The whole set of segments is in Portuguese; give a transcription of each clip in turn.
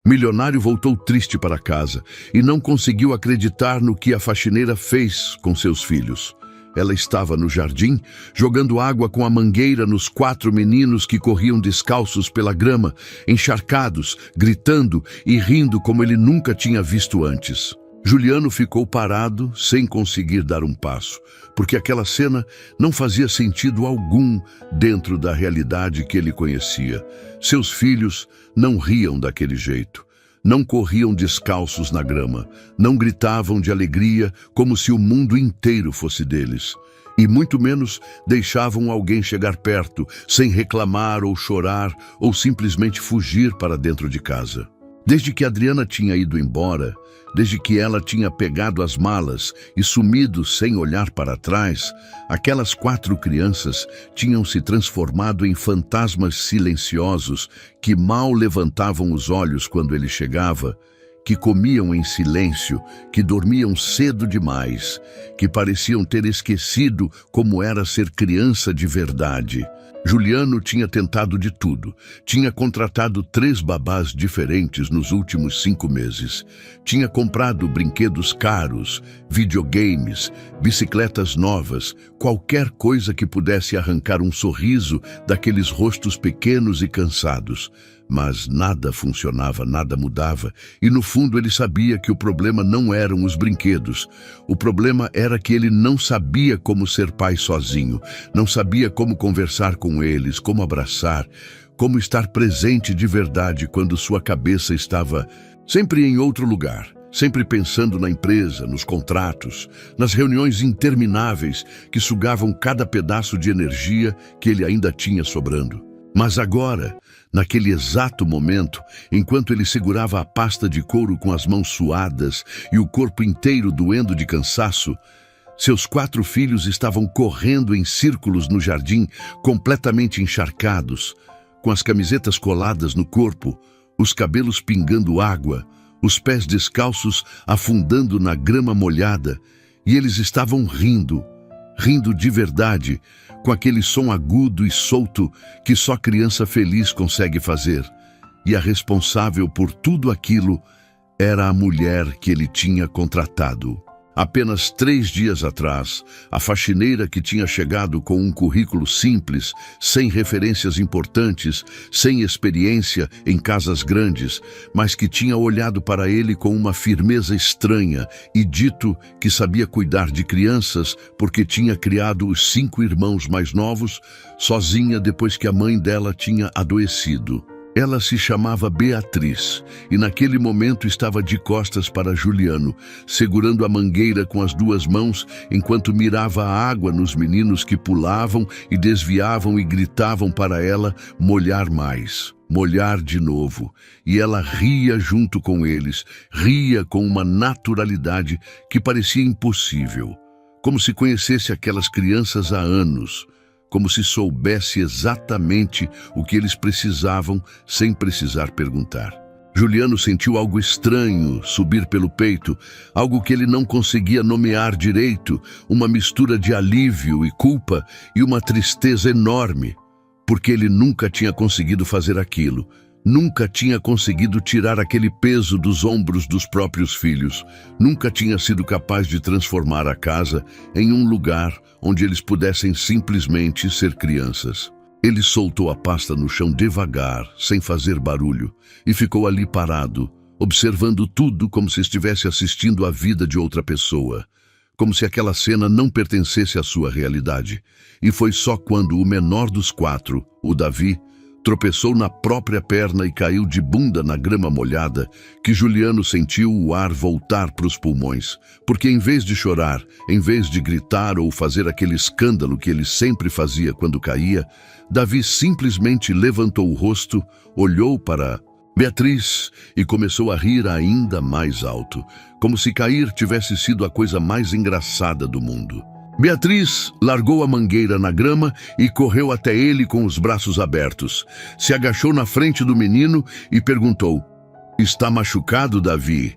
Milionário voltou triste para casa e não conseguiu acreditar no que a faxineira fez com seus filhos. Ela estava no jardim, jogando água com a mangueira nos 4 meninos que corriam descalços pela grama, encharcados, gritando e rindo como ele nunca tinha visto antes. Juliano ficou parado, sem conseguir dar um passo, porque aquela cena não fazia sentido algum dentro da realidade que ele conhecia. Seus filhos não riam daquele jeito. Não corriam descalços na grama, não gritavam de alegria como se o mundo inteiro fosse deles. E muito menos deixavam alguém chegar perto, sem reclamar ou chorar, ou simplesmente fugir para dentro de casa. Desde que Adriana tinha ido embora, desde que ela tinha pegado as malas e sumido sem olhar para trás, aquelas 4 crianças tinham se transformado em fantasmas silenciosos que mal levantavam os olhos quando ele chegava, que comiam em silêncio, que dormiam cedo demais, que pareciam ter esquecido como era ser criança de verdade. Juliano tinha tentado de tudo. Tinha contratado 3 babás diferentes nos últimos 5 meses. Tinha comprado brinquedos caros, videogames, bicicletas novas, qualquer coisa que pudesse arrancar um sorriso daqueles rostos pequenos e cansados. Mas nada funcionava, nada mudava, e no fundo ele sabia que o problema não eram os brinquedos. O problema era que ele não sabia como ser pai sozinho, não sabia como conversar com eles, como abraçar, como estar presente de verdade quando sua cabeça estava sempre em outro lugar, sempre pensando na empresa, nos contratos, nas reuniões intermináveis que sugavam cada pedaço de energia que ele ainda tinha sobrando. Mas agora, naquele exato momento, enquanto ele segurava a pasta de couro com as mãos suadas e o corpo inteiro doendo de cansaço, seus 4 filhos estavam correndo em círculos no jardim, completamente encharcados, com as camisetas coladas no corpo, os cabelos pingando água, os pés descalços afundando na grama molhada, e eles estavam rindo de verdade, com aquele som agudo e solto que só criança feliz consegue fazer. E a responsável por tudo aquilo era a mulher que ele tinha contratado. Apenas 3 dias atrás, a faxineira que tinha chegado com um currículo simples, sem referências importantes, sem experiência em casas grandes, mas que tinha olhado para ele com uma firmeza estranha e dito que sabia cuidar de crianças porque tinha criado os 5 irmãos mais novos, sozinha depois que a mãe dela tinha adoecido. Ela se chamava Beatriz e naquele momento estava de costas para Juliano, segurando a mangueira com as 2 mãos enquanto mirava a água nos meninos que pulavam e desviavam e gritavam para ela molhar mais, molhar de novo. E ela ria junto com eles, ria com uma naturalidade que parecia impossível, como se conhecesse aquelas crianças há anos, como se soubesse exatamente o que eles precisavam sem precisar perguntar. Juliano sentiu algo estranho subir pelo peito, algo que ele não conseguia nomear direito, uma mistura de alívio e culpa e uma tristeza enorme, porque ele nunca tinha conseguido fazer aquilo, nunca tinha conseguido tirar aquele peso dos ombros dos próprios filhos, nunca tinha sido capaz de transformar a casa em um lugar onde eles pudessem simplesmente ser crianças. Ele soltou a pasta no chão devagar, sem fazer barulho, e ficou ali parado, observando tudo como se estivesse assistindo à vida de outra pessoa, como se aquela cena não pertencesse à sua realidade. E foi só quando o menor dos 4, o Davi, tropeçou na própria perna e caiu de bunda na grama molhada, que Juliano sentiu o ar voltar para os pulmões. Porque em vez de chorar, em vez de gritar ou fazer aquele escândalo que ele sempre fazia quando caía, Davi simplesmente levantou o rosto, olhou para Beatriz e começou a rir ainda mais alto, como se cair tivesse sido a coisa mais engraçada do mundo. Beatriz largou a mangueira na grama e correu até ele com os braços abertos. Se agachou na frente do menino e perguntou: "Está machucado, Davi?"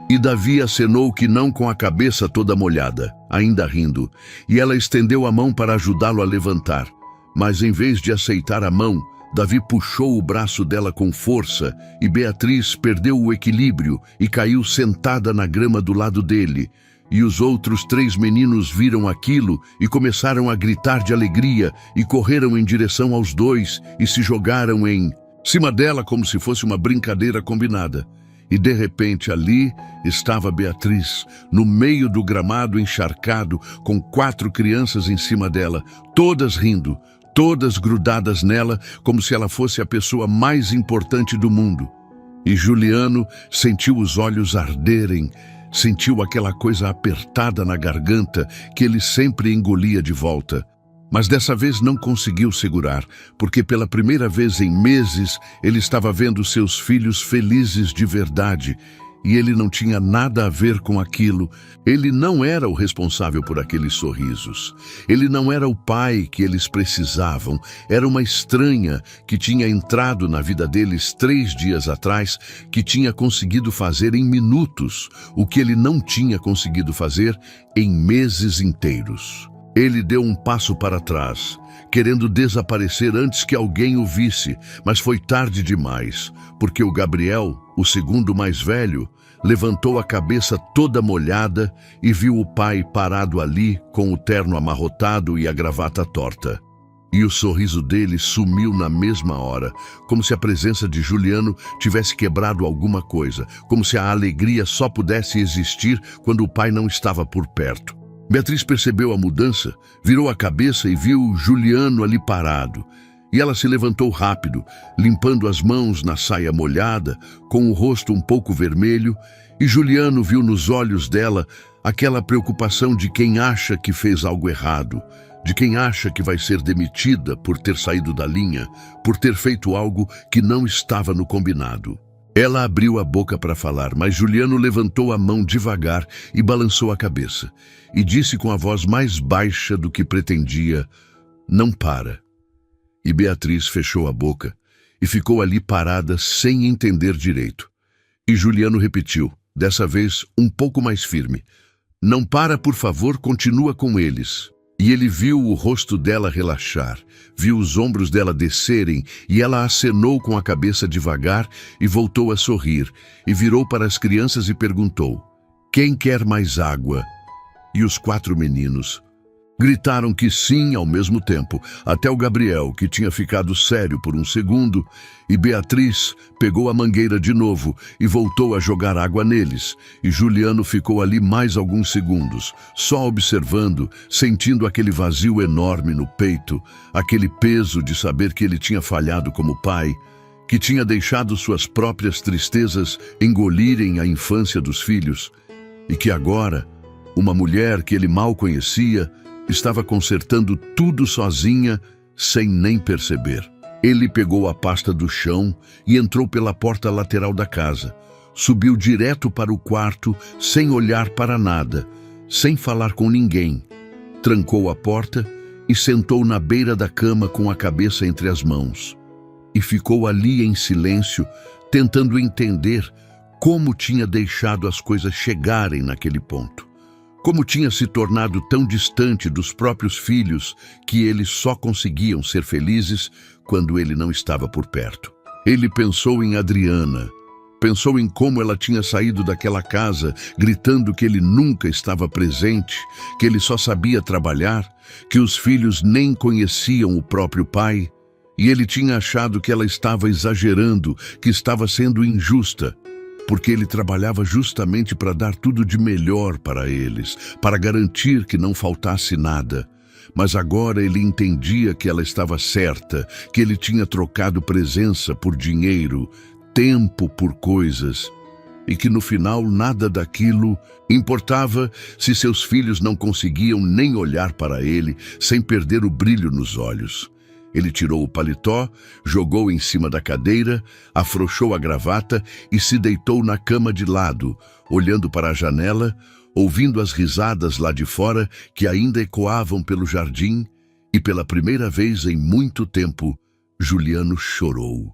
E Davi acenou que não, com a cabeça toda molhada, ainda rindo, e ela estendeu a mão para ajudá-lo a levantar. Mas em vez de aceitar a mão, Davi puxou o braço dela com força e Beatriz perdeu o equilíbrio e caiu sentada na grama do lado dele. E os outros 3 meninos viram aquilo e começaram a gritar de alegria e correram em direção aos 2 e se jogaram em cima dela como se fosse uma brincadeira combinada. E de repente ali estava Beatriz, no meio do gramado encharcado, com 4 crianças em cima dela, todas rindo, todas grudadas nela, como se ela fosse a pessoa mais importante do mundo. E Juliano sentiu os olhos arderem, sentiu aquela coisa apertada na garganta que ele sempre engolia de volta. Mas dessa vez não conseguiu segurar, porque pela primeira vez em meses ele estava vendo seus filhos felizes de verdade. E ele não tinha nada a ver com aquilo. Ele não era o responsável por aqueles sorrisos. Ele não era o pai que eles precisavam. Era uma estranha que tinha entrado na vida deles 3 dias atrás, que tinha conseguido fazer em minutos o que ele não tinha conseguido fazer em meses inteiros. Ele deu um passo para trás, querendo desaparecer antes que alguém o visse, mas foi tarde demais, porque o Gabriel, o segundo mais velho, levantou a cabeça toda molhada e viu o pai parado ali com o terno amarrotado e a gravata torta. E o sorriso dele sumiu na mesma hora, como se a presença de Juliano tivesse quebrado alguma coisa, como se a alegria só pudesse existir quando o pai não estava por perto. Beatriz percebeu a mudança, virou a cabeça e viu Juliano ali parado. E ela se levantou rápido, limpando as mãos na saia molhada, com o rosto um pouco vermelho, e Juliano viu nos olhos dela aquela preocupação de quem acha que fez algo errado, de quem acha que vai ser demitida por ter saído da linha, por ter feito algo que não estava no combinado. Ela abriu a boca para falar, mas Juliano levantou a mão devagar e balançou a cabeça, e disse com a voz mais baixa do que pretendia: "Não para." E Beatriz fechou a boca e ficou ali parada sem entender direito. E Juliano repetiu, dessa vez um pouco mais firme: "Não para, por favor, continua com eles." E ele viu o rosto dela relaxar, viu os ombros dela descerem, e ela acenou com a cabeça devagar e voltou a sorrir, e virou para as crianças e perguntou: "Quem quer mais água?" E os 4 meninos gritaram que sim ao mesmo tempo, até o Gabriel, que tinha ficado sério por um segundo, e Beatriz pegou a mangueira de novo e voltou a jogar água neles, e Juliano ficou ali mais alguns segundos, só observando, sentindo aquele vazio enorme no peito, aquele peso de saber que ele tinha falhado como pai, que tinha deixado suas próprias tristezas engolirem a infância dos filhos, e que agora, uma mulher que ele mal conhecia, estava consertando tudo sozinha, sem nem perceber. Ele pegou a pasta do chão e entrou pela porta lateral da casa. Subiu direto para o quarto, sem olhar para nada, sem falar com ninguém. Trancou a porta e sentou na beira da cama com a cabeça entre as mãos. E ficou ali em silêncio, tentando entender como tinha deixado as coisas chegarem naquele ponto. Como tinha se tornado tão distante dos próprios filhos que eles só conseguiam ser felizes quando ele não estava por perto. Ele pensou em Adriana, pensou em como ela tinha saído daquela casa gritando que ele nunca estava presente, que ele só sabia trabalhar, que os filhos nem conheciam o próprio pai, e ele tinha achado que ela estava exagerando, que estava sendo injusta, porque ele trabalhava justamente para dar tudo de melhor para eles, para garantir que não faltasse nada. Mas agora ele entendia que ela estava certa, que ele tinha trocado presença por dinheiro, tempo por coisas, e que no final nada daquilo importava se seus filhos não conseguiam nem olhar para ele sem perder o brilho nos olhos. Ele tirou o paletó, jogou em cima da cadeira, afrouxou a gravata e se deitou na cama de lado, olhando para a janela, ouvindo as risadas lá de fora que ainda ecoavam pelo jardim, e pela primeira vez em muito tempo, Juliano chorou.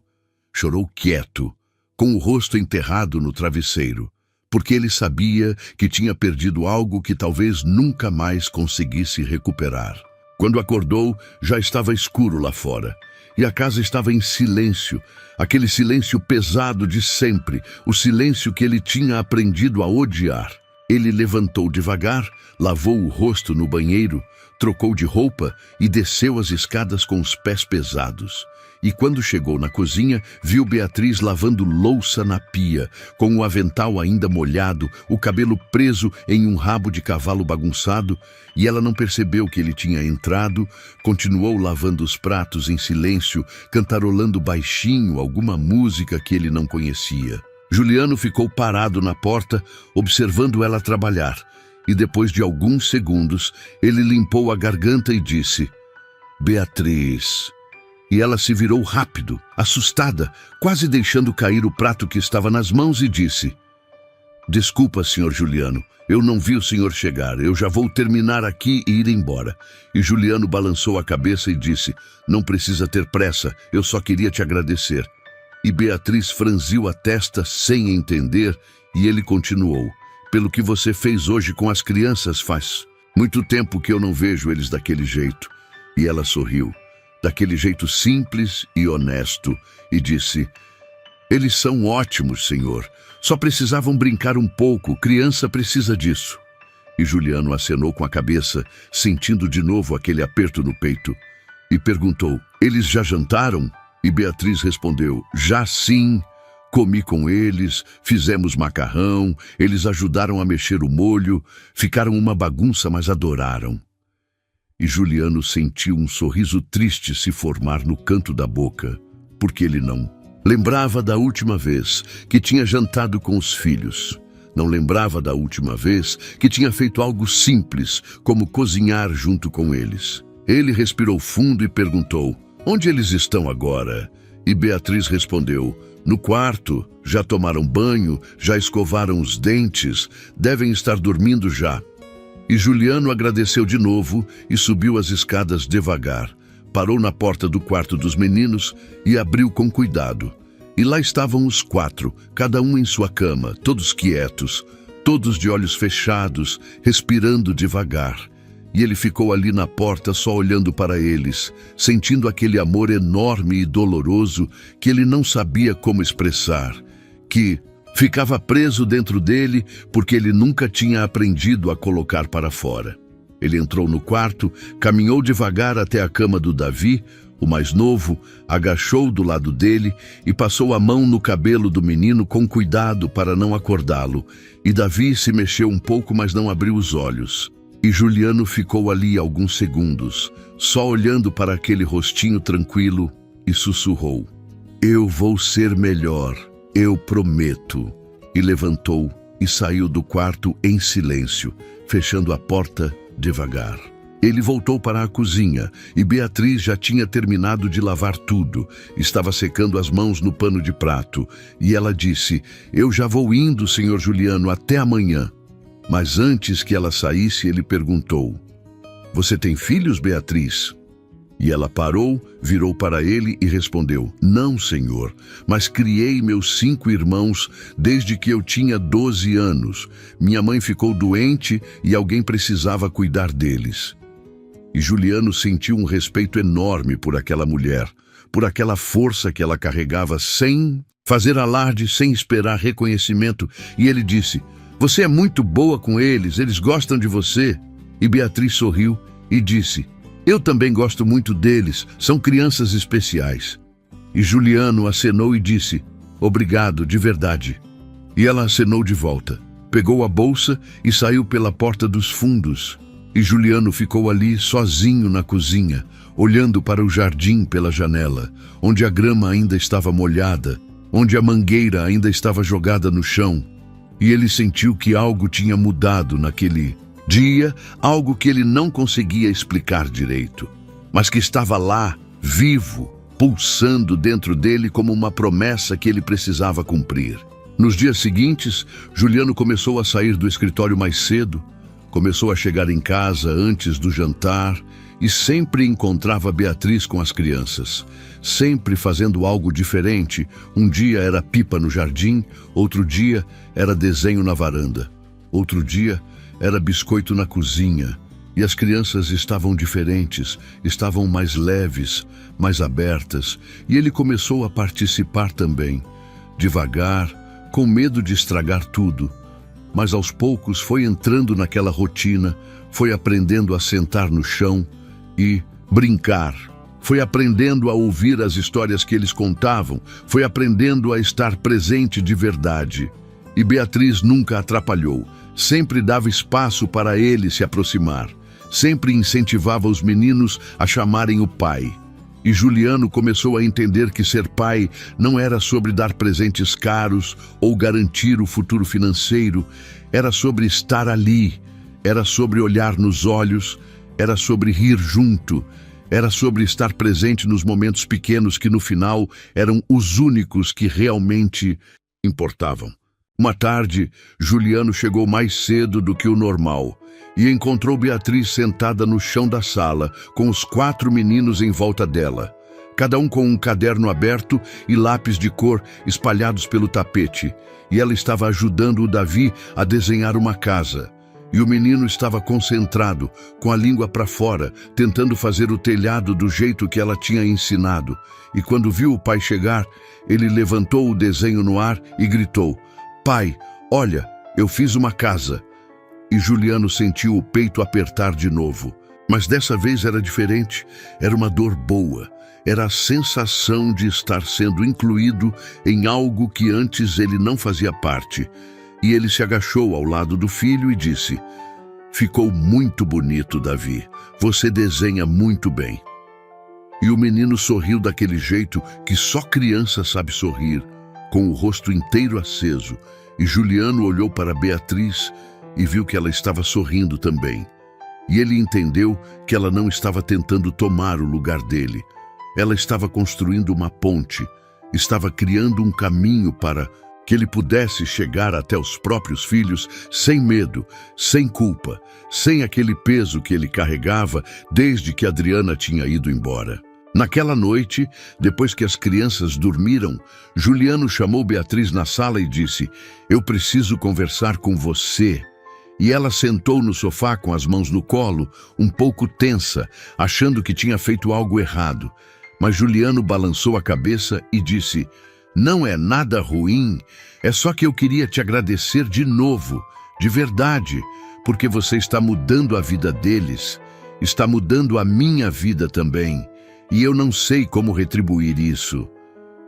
Chorou quieto, com o rosto enterrado no travesseiro, porque ele sabia que tinha perdido algo que talvez nunca mais conseguisse recuperar. Quando acordou, já estava escuro lá fora, e a casa estava em silêncio, aquele silêncio pesado de sempre, o silêncio que ele tinha aprendido a odiar. Ele levantou devagar, lavou o rosto no banheiro, trocou de roupa e desceu as escadas com os pés pesados. E quando chegou na cozinha, viu Beatriz lavando louça na pia, com o avental ainda molhado, o cabelo preso em um rabo de cavalo bagunçado, e ela não percebeu que ele tinha entrado, continuou lavando os pratos em silêncio, cantarolando baixinho alguma música que ele não conhecia. Juliano ficou parado na porta, observando ela trabalhar, e depois de alguns segundos, ele limpou a garganta e disse: "Beatriz." E ela se virou rápido, assustada, quase deixando cair o prato que estava nas mãos e disse: "Desculpa, senhor Juliano, eu não vi o senhor chegar, eu já vou terminar aqui e ir embora." E Juliano balançou a cabeça e disse: "Não precisa ter pressa, eu só queria te agradecer." E Beatriz franziu a testa sem entender, e ele continuou: "Pelo que você fez hoje com as crianças, faz muito tempo que eu não vejo eles daquele jeito." E ela sorriu, daquele jeito simples e honesto, e disse: "Eles são ótimos, senhor. Só precisavam brincar um pouco, criança precisa disso." E Juliano acenou com a cabeça, sentindo de novo aquele aperto no peito, e perguntou: "Eles já jantaram?" E Beatriz respondeu: "Já sim. Comi com eles, fizemos macarrão, eles ajudaram a mexer o molho, ficaram uma bagunça, mas adoraram." E Juliano sentiu um sorriso triste se formar no canto da boca, porque ele não lembrava da última vez que tinha jantado com os filhos. Não lembrava da última vez que tinha feito algo simples, como cozinhar junto com eles. Ele respirou fundo e perguntou: "Onde eles estão agora?" E Beatriz respondeu: "No quarto, já tomaram banho, já escovaram os dentes, devem estar dormindo já." E Juliano agradeceu de novo e subiu as escadas devagar. Parou na porta do quarto dos meninos e abriu com cuidado. E lá estavam os quatro, cada um em sua cama, todos quietos, todos de olhos fechados, respirando devagar. E ele ficou ali na porta só olhando para eles, sentindo aquele amor enorme e doloroso que ele não sabia como expressar, que ficava preso dentro dele porque ele nunca tinha aprendido a colocar para fora. Ele entrou no quarto, caminhou devagar até a cama do Davi, o mais novo, agachou do lado dele e passou a mão no cabelo do menino com cuidado para não acordá-lo. E Davi se mexeu um pouco, mas não abriu os olhos. E Juliano ficou ali alguns segundos, só olhando para aquele rostinho tranquilo, e sussurrou: "Eu vou ser melhor, eu prometo." E levantou e saiu do quarto em silêncio, fechando a porta devagar. Ele voltou para a cozinha e Beatriz já tinha terminado de lavar tudo. Estava secando as mãos no pano de prato. E ela disse: "Eu já vou indo, senhor Juliano, até amanhã." Mas antes que ela saísse, ele perguntou: "Você tem filhos, Beatriz?" E ela parou, virou para ele e respondeu: "Não, senhor, mas criei meus 5 irmãos desde que eu tinha 12 anos. Minha mãe ficou doente e alguém precisava cuidar deles." E Juliano sentiu um respeito enorme por aquela mulher, por aquela força que ela carregava sem fazer alarde, sem esperar reconhecimento. E ele disse: "Você é muito boa com eles, eles gostam de você." E Beatriz sorriu e disse: "Eu também gosto muito deles, são crianças especiais." E Juliano acenou e disse: "Obrigado, de verdade." E ela acenou de volta, pegou a bolsa e saiu pela porta dos fundos. E Juliano ficou ali sozinho na cozinha, olhando para o jardim pela janela, onde a grama ainda estava molhada, onde a mangueira ainda estava jogada no chão. E ele sentiu que algo tinha mudado naquele dia, algo que ele não conseguia explicar direito, mas que estava lá, vivo, pulsando dentro dele como uma promessa que ele precisava cumprir. Nos dias seguintes, Juliano começou a sair do escritório mais cedo, começou a chegar em casa antes do jantar e sempre encontrava Beatriz com as crianças, sempre fazendo algo diferente. Um dia era pipa no jardim, outro dia era desenho na varanda, outro dia era biscoito na cozinha. E as crianças estavam diferentes, estavam mais leves, mais abertas, e ele começou a participar também, devagar, com medo de estragar tudo. Mas aos poucos foi entrando naquela rotina, foi aprendendo a sentar no chão e brincar. Foi aprendendo a ouvir as histórias que eles contavam, foi aprendendo a estar presente de verdade. E Beatriz nunca atrapalhou, sempre dava espaço para ele se aproximar, sempre incentivava os meninos a chamarem o pai. E Juliano começou a entender que ser pai não era sobre dar presentes caros ou garantir o futuro financeiro, era sobre estar ali, era sobre olhar nos olhos, era sobre rir junto, era sobre estar presente nos momentos pequenos que no final eram os únicos que realmente importavam. Uma tarde, Juliano chegou mais cedo do que o normal e encontrou Beatriz sentada no chão da sala, com os 4 meninos em volta dela, cada um com um caderno aberto e lápis de cor espalhados pelo tapete, e ela estava ajudando o Davi a desenhar uma casa. E o menino estava concentrado, com a língua para fora, tentando fazer o telhado do jeito que ela tinha ensinado. E quando viu o pai chegar, ele levantou o desenho no ar e gritou: "Pai, olha, eu fiz uma casa." E Juliano sentiu o peito apertar de novo. Mas dessa vez era diferente, era uma dor boa. Era a sensação de estar sendo incluído em algo que antes ele não fazia parte. E ele se agachou ao lado do filho e disse: "Ficou muito bonito, Davi. Você desenha muito bem." E o menino sorriu daquele jeito que só criança sabe sorrir, com o rosto inteiro aceso. E Juliano olhou para Beatriz e viu que ela estava sorrindo também. E ele entendeu que ela não estava tentando tomar o lugar dele. Ela estava construindo uma ponte, estava criando um caminho para que ele pudesse chegar até os próprios filhos sem medo, sem culpa, sem aquele peso que ele carregava desde que Adriana tinha ido embora. Naquela noite, depois que as crianças dormiram, Juliano chamou Beatriz na sala e disse: "Eu preciso conversar com você." E ela sentou no sofá com as mãos no colo, um pouco tensa, achando que tinha feito algo errado. Mas Juliano balançou a cabeça e disse: "Não é nada ruim, é só que eu queria te agradecer de novo, de verdade, porque você está mudando a vida deles, está mudando a minha vida também, e eu não sei como retribuir isso."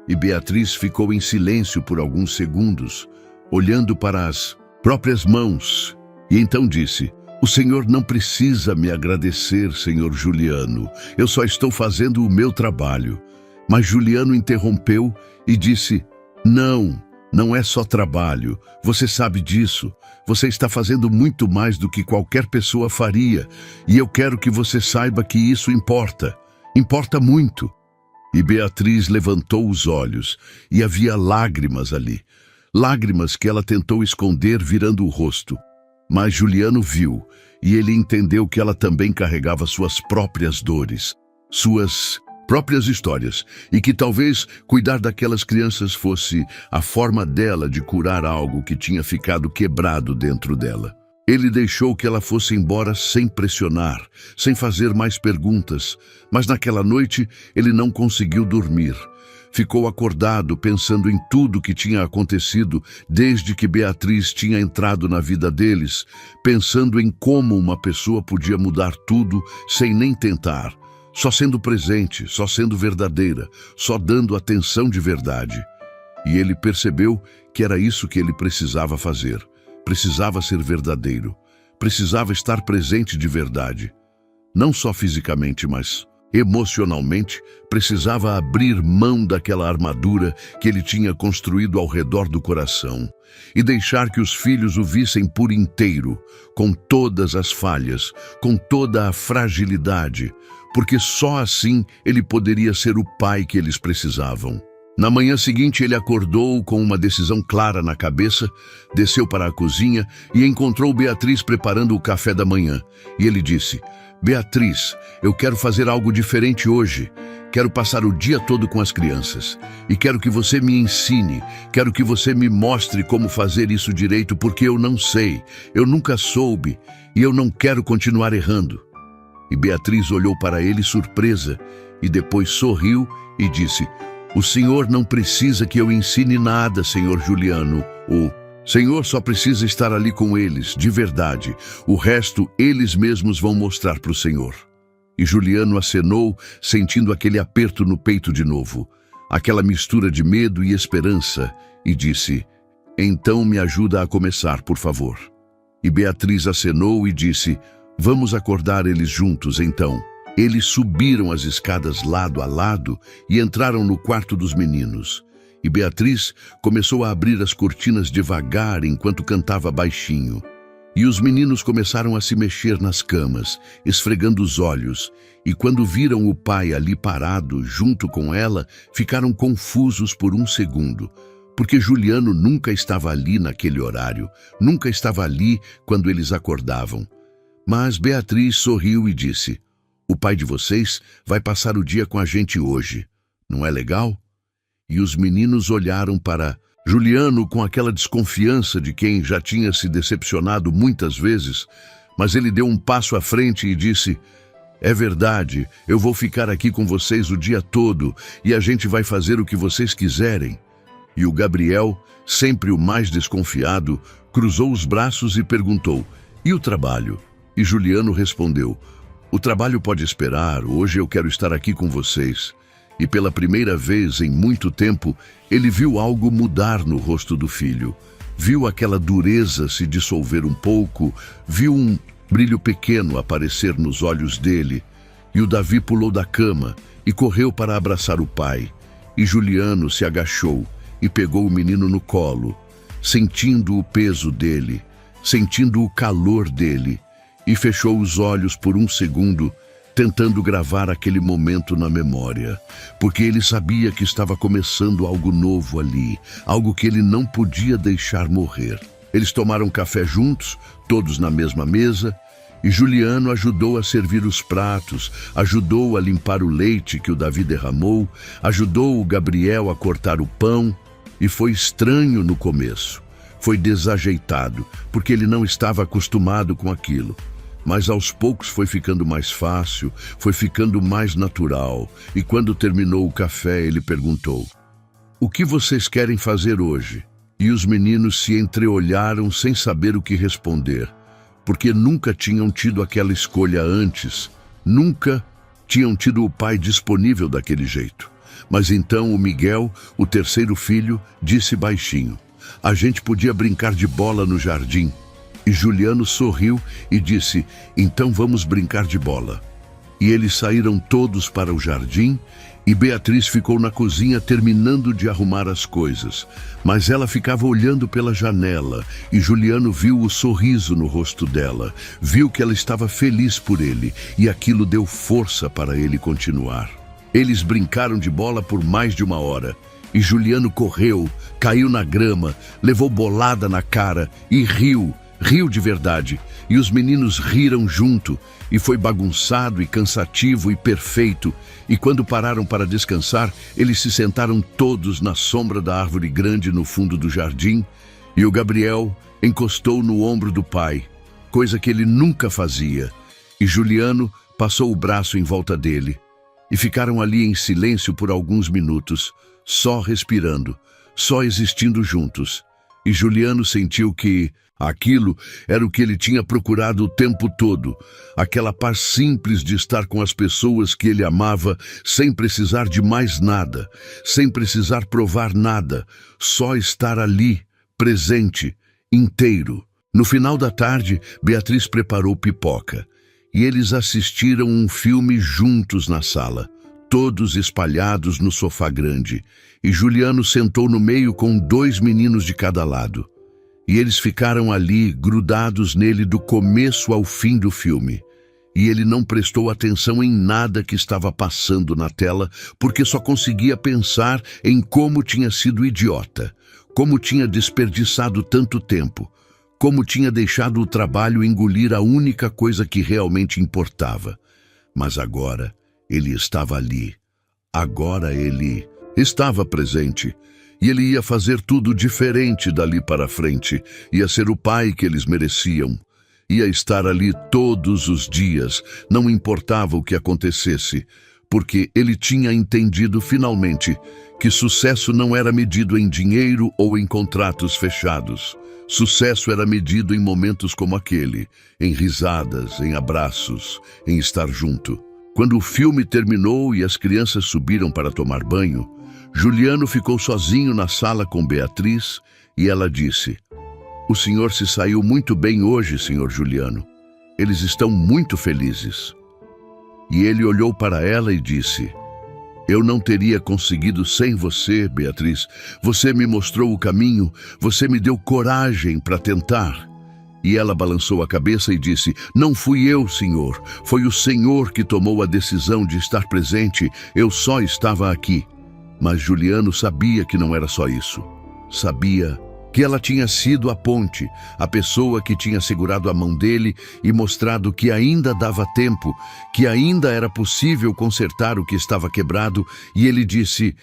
E Beatriz ficou em silêncio por alguns segundos, olhando para as próprias mãos, e então disse: "O senhor não precisa me agradecer, senhor Juliano, eu só estou fazendo o meu trabalho." Mas Juliano interrompeu e disse: Não, não é só trabalho. Você sabe disso. Você está fazendo muito mais do que qualquer pessoa faria. E eu quero que você saiba que isso importa. Importa muito." E Beatriz levantou os olhos e havia lágrimas ali. Lágrimas que ela tentou esconder virando o rosto. Mas Juliano viu e ele entendeu que ela também carregava suas próprias dores, suas próprias histórias, e que talvez cuidar daquelas crianças fosse a forma dela de curar algo que tinha ficado quebrado dentro dela. Ele deixou que ela fosse embora sem pressionar, sem fazer mais perguntas, mas naquela noite ele não conseguiu dormir. Ficou acordado pensando em tudo que tinha acontecido desde que Beatriz tinha entrado na vida deles, pensando em como uma pessoa podia mudar tudo sem nem tentar, só sendo presente, só sendo verdadeira, só dando atenção de verdade. E ele percebeu que era isso que ele precisava fazer. Precisava ser verdadeiro. Precisava estar presente de verdade. Não só fisicamente, mas emocionalmente, precisava abrir mão daquela armadura que ele tinha construído ao redor do coração e deixar que os filhos o vissem por inteiro, com todas as falhas, com toda a fragilidade, porque só assim ele poderia ser o pai que eles precisavam. Na manhã seguinte, ele acordou com uma decisão clara na cabeça, desceu para a cozinha e encontrou Beatriz preparando o café da manhã. E ele disse: "Beatriz, eu quero fazer algo diferente hoje. Quero passar o dia todo com as crianças. E quero que você me ensine, quero que você me mostre como fazer isso direito, porque eu não sei, eu nunca soube e eu não quero continuar errando. E Beatriz olhou para ele surpresa e depois sorriu e disse: o senhor não precisa que eu ensine nada, senhor Juliano. O senhor só precisa estar ali com eles, de verdade. O resto eles mesmos vão mostrar para o senhor. E Juliano acenou, sentindo aquele aperto no peito de novo, aquela mistura de medo e esperança, e disse: então me ajuda a começar, por favor. E Beatriz acenou e disse: vamos acordar eles juntos, então. Eles subiram as escadas lado a lado e entraram no quarto dos meninos. E Beatriz começou a abrir as cortinas devagar enquanto cantava baixinho. E os meninos começaram a se mexer nas camas, esfregando os olhos, e quando viram o pai ali parado junto com ela, ficaram confusos por um segundo, porque Juliano nunca estava ali naquele horário, nunca estava ali quando eles acordavam. Mas Beatriz sorriu e disse: o pai de vocês vai passar o dia com a gente hoje, não é legal? E os meninos olharam para Juliano com aquela desconfiança de quem já tinha se decepcionado muitas vezes, mas ele deu um passo à frente e disse: é verdade, eu vou ficar aqui com vocês o dia todo e a gente vai fazer o que vocês quiserem. E o Gabriel, sempre o mais desconfiado, cruzou os braços e perguntou: e o trabalho? E Juliano respondeu: o trabalho pode esperar, hoje eu quero estar aqui com vocês. E pela primeira vez em muito tempo, ele viu algo mudar no rosto do filho. Viu aquela dureza se dissolver um pouco, viu um brilho pequeno aparecer nos olhos dele. E o Davi pulou da cama e correu para abraçar o pai. E Juliano se agachou e pegou o menino no colo, sentindo o peso dele, sentindo o calor dele, e fechou os olhos por um segundo, tentando gravar aquele momento na memória, porque ele sabia que estava começando algo novo ali, algo que ele não podia deixar morrer. Eles tomaram café juntos, todos na mesma mesa, e Juliano ajudou a servir os pratos, ajudou a limpar o leite que o Davi derramou, ajudou o Gabriel a cortar o pão, e foi estranho no começo. Foi desajeitado, porque ele não estava acostumado com aquilo. Mas aos poucos foi ficando mais fácil, foi ficando mais natural. E quando terminou o café, ele perguntou: o que vocês querem fazer hoje? E os meninos se entreolharam sem saber o que responder, porque nunca tinham tido aquela escolha antes, nunca tinham tido o pai disponível daquele jeito. Mas então o Miguel, o terceiro filho, disse baixinho: a gente podia brincar de bola no jardim. E Juliano sorriu e disse: então vamos brincar de bola. E eles saíram todos para o jardim e Beatriz ficou na cozinha terminando de arrumar as coisas. Mas ela ficava olhando pela janela e Juliano viu o sorriso no rosto dela, viu que ela estava feliz por ele e aquilo deu força para ele continuar. Eles brincaram de bola por mais de 1 hora e Juliano correu, caiu na grama, levou bolada na cara e riu de verdade, e os meninos riram junto, e foi bagunçado e cansativo e perfeito, e quando pararam para descansar, eles se sentaram todos na sombra da árvore grande no fundo do jardim, e o Gabriel encostou no ombro do pai, coisa que ele nunca fazia, e Juliano passou o braço em volta dele, e ficaram ali em silêncio por alguns minutos, só respirando, só existindo juntos, e Juliano sentiu que aquilo era o que ele tinha procurado o tempo todo, aquela paz simples de estar com as pessoas que ele amava, sem precisar de mais nada, sem precisar provar nada, só estar ali, presente, inteiro. No final da tarde, Beatriz preparou pipoca, e eles assistiram um filme juntos na sala, todos espalhados no sofá grande, e Juliano sentou no meio com 2 meninos de cada lado. E eles ficaram ali, grudados nele do começo ao fim do filme. E ele não prestou atenção em nada que estava passando na tela, porque só conseguia pensar em como tinha sido idiota, como tinha desperdiçado tanto tempo, como tinha deixado o trabalho engolir a única coisa que realmente importava. Mas agora ele estava ali, Agora ele estava presente. E ele ia fazer tudo diferente dali para frente. Ia ser o pai que eles mereciam. Ia estar ali todos os dias, não importava o que acontecesse, porque ele tinha entendido finalmente que sucesso não era medido em dinheiro ou em contratos fechados. Sucesso era medido em momentos como aquele, em risadas, em abraços, em estar junto. Quando o filme terminou e as crianças subiram para tomar banho, Juliano ficou sozinho na sala com Beatriz e ela disse: "O senhor se saiu muito bem hoje, senhor Juliano. Eles estão muito felizes." E ele olhou para ela e disse: "Eu não teria conseguido sem você, Beatriz. Você me mostrou o caminho, você me deu coragem para tentar." E ela balançou a cabeça e disse: "Não fui eu, senhor. Foi o senhor que tomou a decisão de estar presente. Eu só estava aqui." Mas Juliano sabia que não era só isso. Sabia que ela tinha sido a ponte, a pessoa que tinha segurado a mão dele e mostrado que ainda dava tempo, que ainda era possível consertar o que estava quebrado, e ele disse: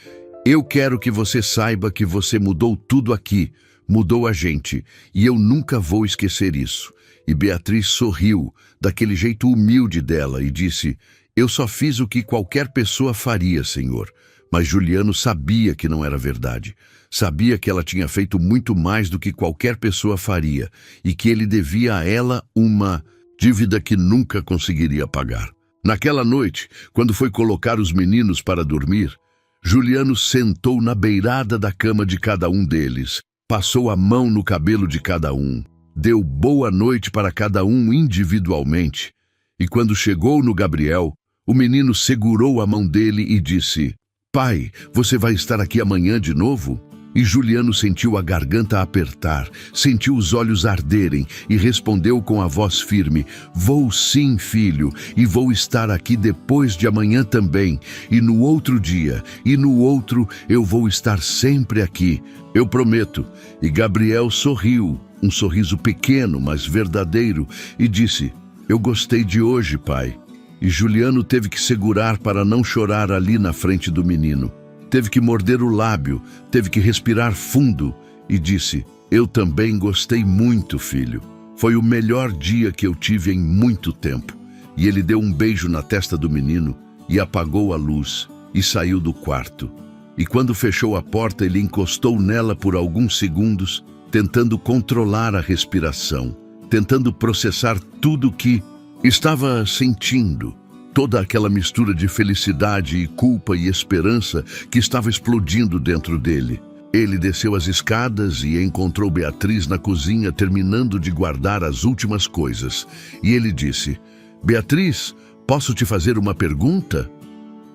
"Eu quero que você saiba que você mudou tudo aqui, mudou a gente, e eu nunca vou esquecer isso." E Beatriz sorriu, daquele jeito humilde dela, e disse: "Eu só fiz o que qualquer pessoa faria, senhor." Mas Juliano sabia que não era verdade. Sabia que ela tinha feito muito mais do que qualquer pessoa faria e que ele devia a ela uma dívida que nunca conseguiria pagar. Naquela noite, quando foi colocar os meninos para dormir, Juliano sentou na beirada da cama de cada um deles, passou a mão no cabelo de cada um, deu boa noite para cada um individualmente. E quando chegou no Gabriel, o menino segurou a mão dele e disse: "Pai, você vai estar aqui amanhã de novo?" E Juliano sentiu a garganta apertar, sentiu os olhos arderem e respondeu com a voz firme: "Vou sim, filho, e vou estar aqui depois de amanhã também, e no outro dia, e no outro eu vou estar sempre aqui, eu prometo." E Gabriel sorriu, um sorriso pequeno, mas verdadeiro, e disse: "Eu gostei de hoje, pai." E Juliano teve que segurar para não chorar ali na frente do menino. Teve que morder o lábio, teve que respirar fundo e disse: "Eu também gostei muito, filho. Foi o melhor dia que eu tive em muito tempo." E ele deu um beijo na testa do menino e apagou a luz e saiu do quarto. E quando fechou a porta, ele encostou nela por alguns segundos, tentando controlar a respiração, tentando processar tudo que estava sentindo, toda aquela mistura de felicidade e culpa e esperança que estava explodindo dentro dele. Ele desceu as escadas e encontrou Beatriz na cozinha terminando de guardar as últimas coisas. E ele disse: "Beatriz, posso te fazer uma pergunta?"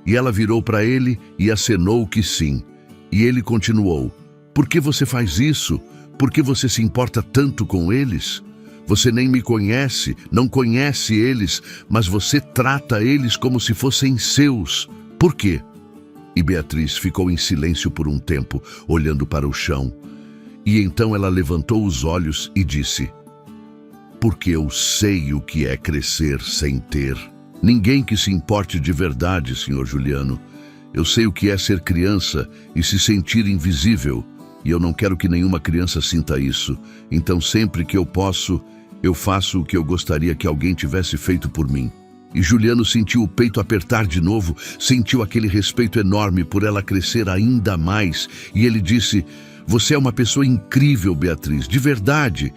E ela virou para ele e acenou que sim. E ele continuou: "Por que você faz isso? Por que você se importa tanto com eles? Você nem me conhece, não conhece eles, mas você trata eles como se fossem seus. Por quê?" E Beatriz ficou em silêncio por um tempo, olhando para o chão. E então ela levantou os olhos e disse: "Porque eu sei o que é crescer sem ter. Ninguém que se importe de verdade, senhor Juliano. Eu sei o que é ser criança e se sentir invisível. E eu não quero que nenhuma criança sinta isso. Então sempre que eu posso, eu faço o que eu gostaria que alguém tivesse feito por mim." E Juliano sentiu o peito apertar de novo, sentiu aquele respeito enorme por ela crescer ainda mais. E ele disse: "Você é uma pessoa incrível, Beatriz, de verdade."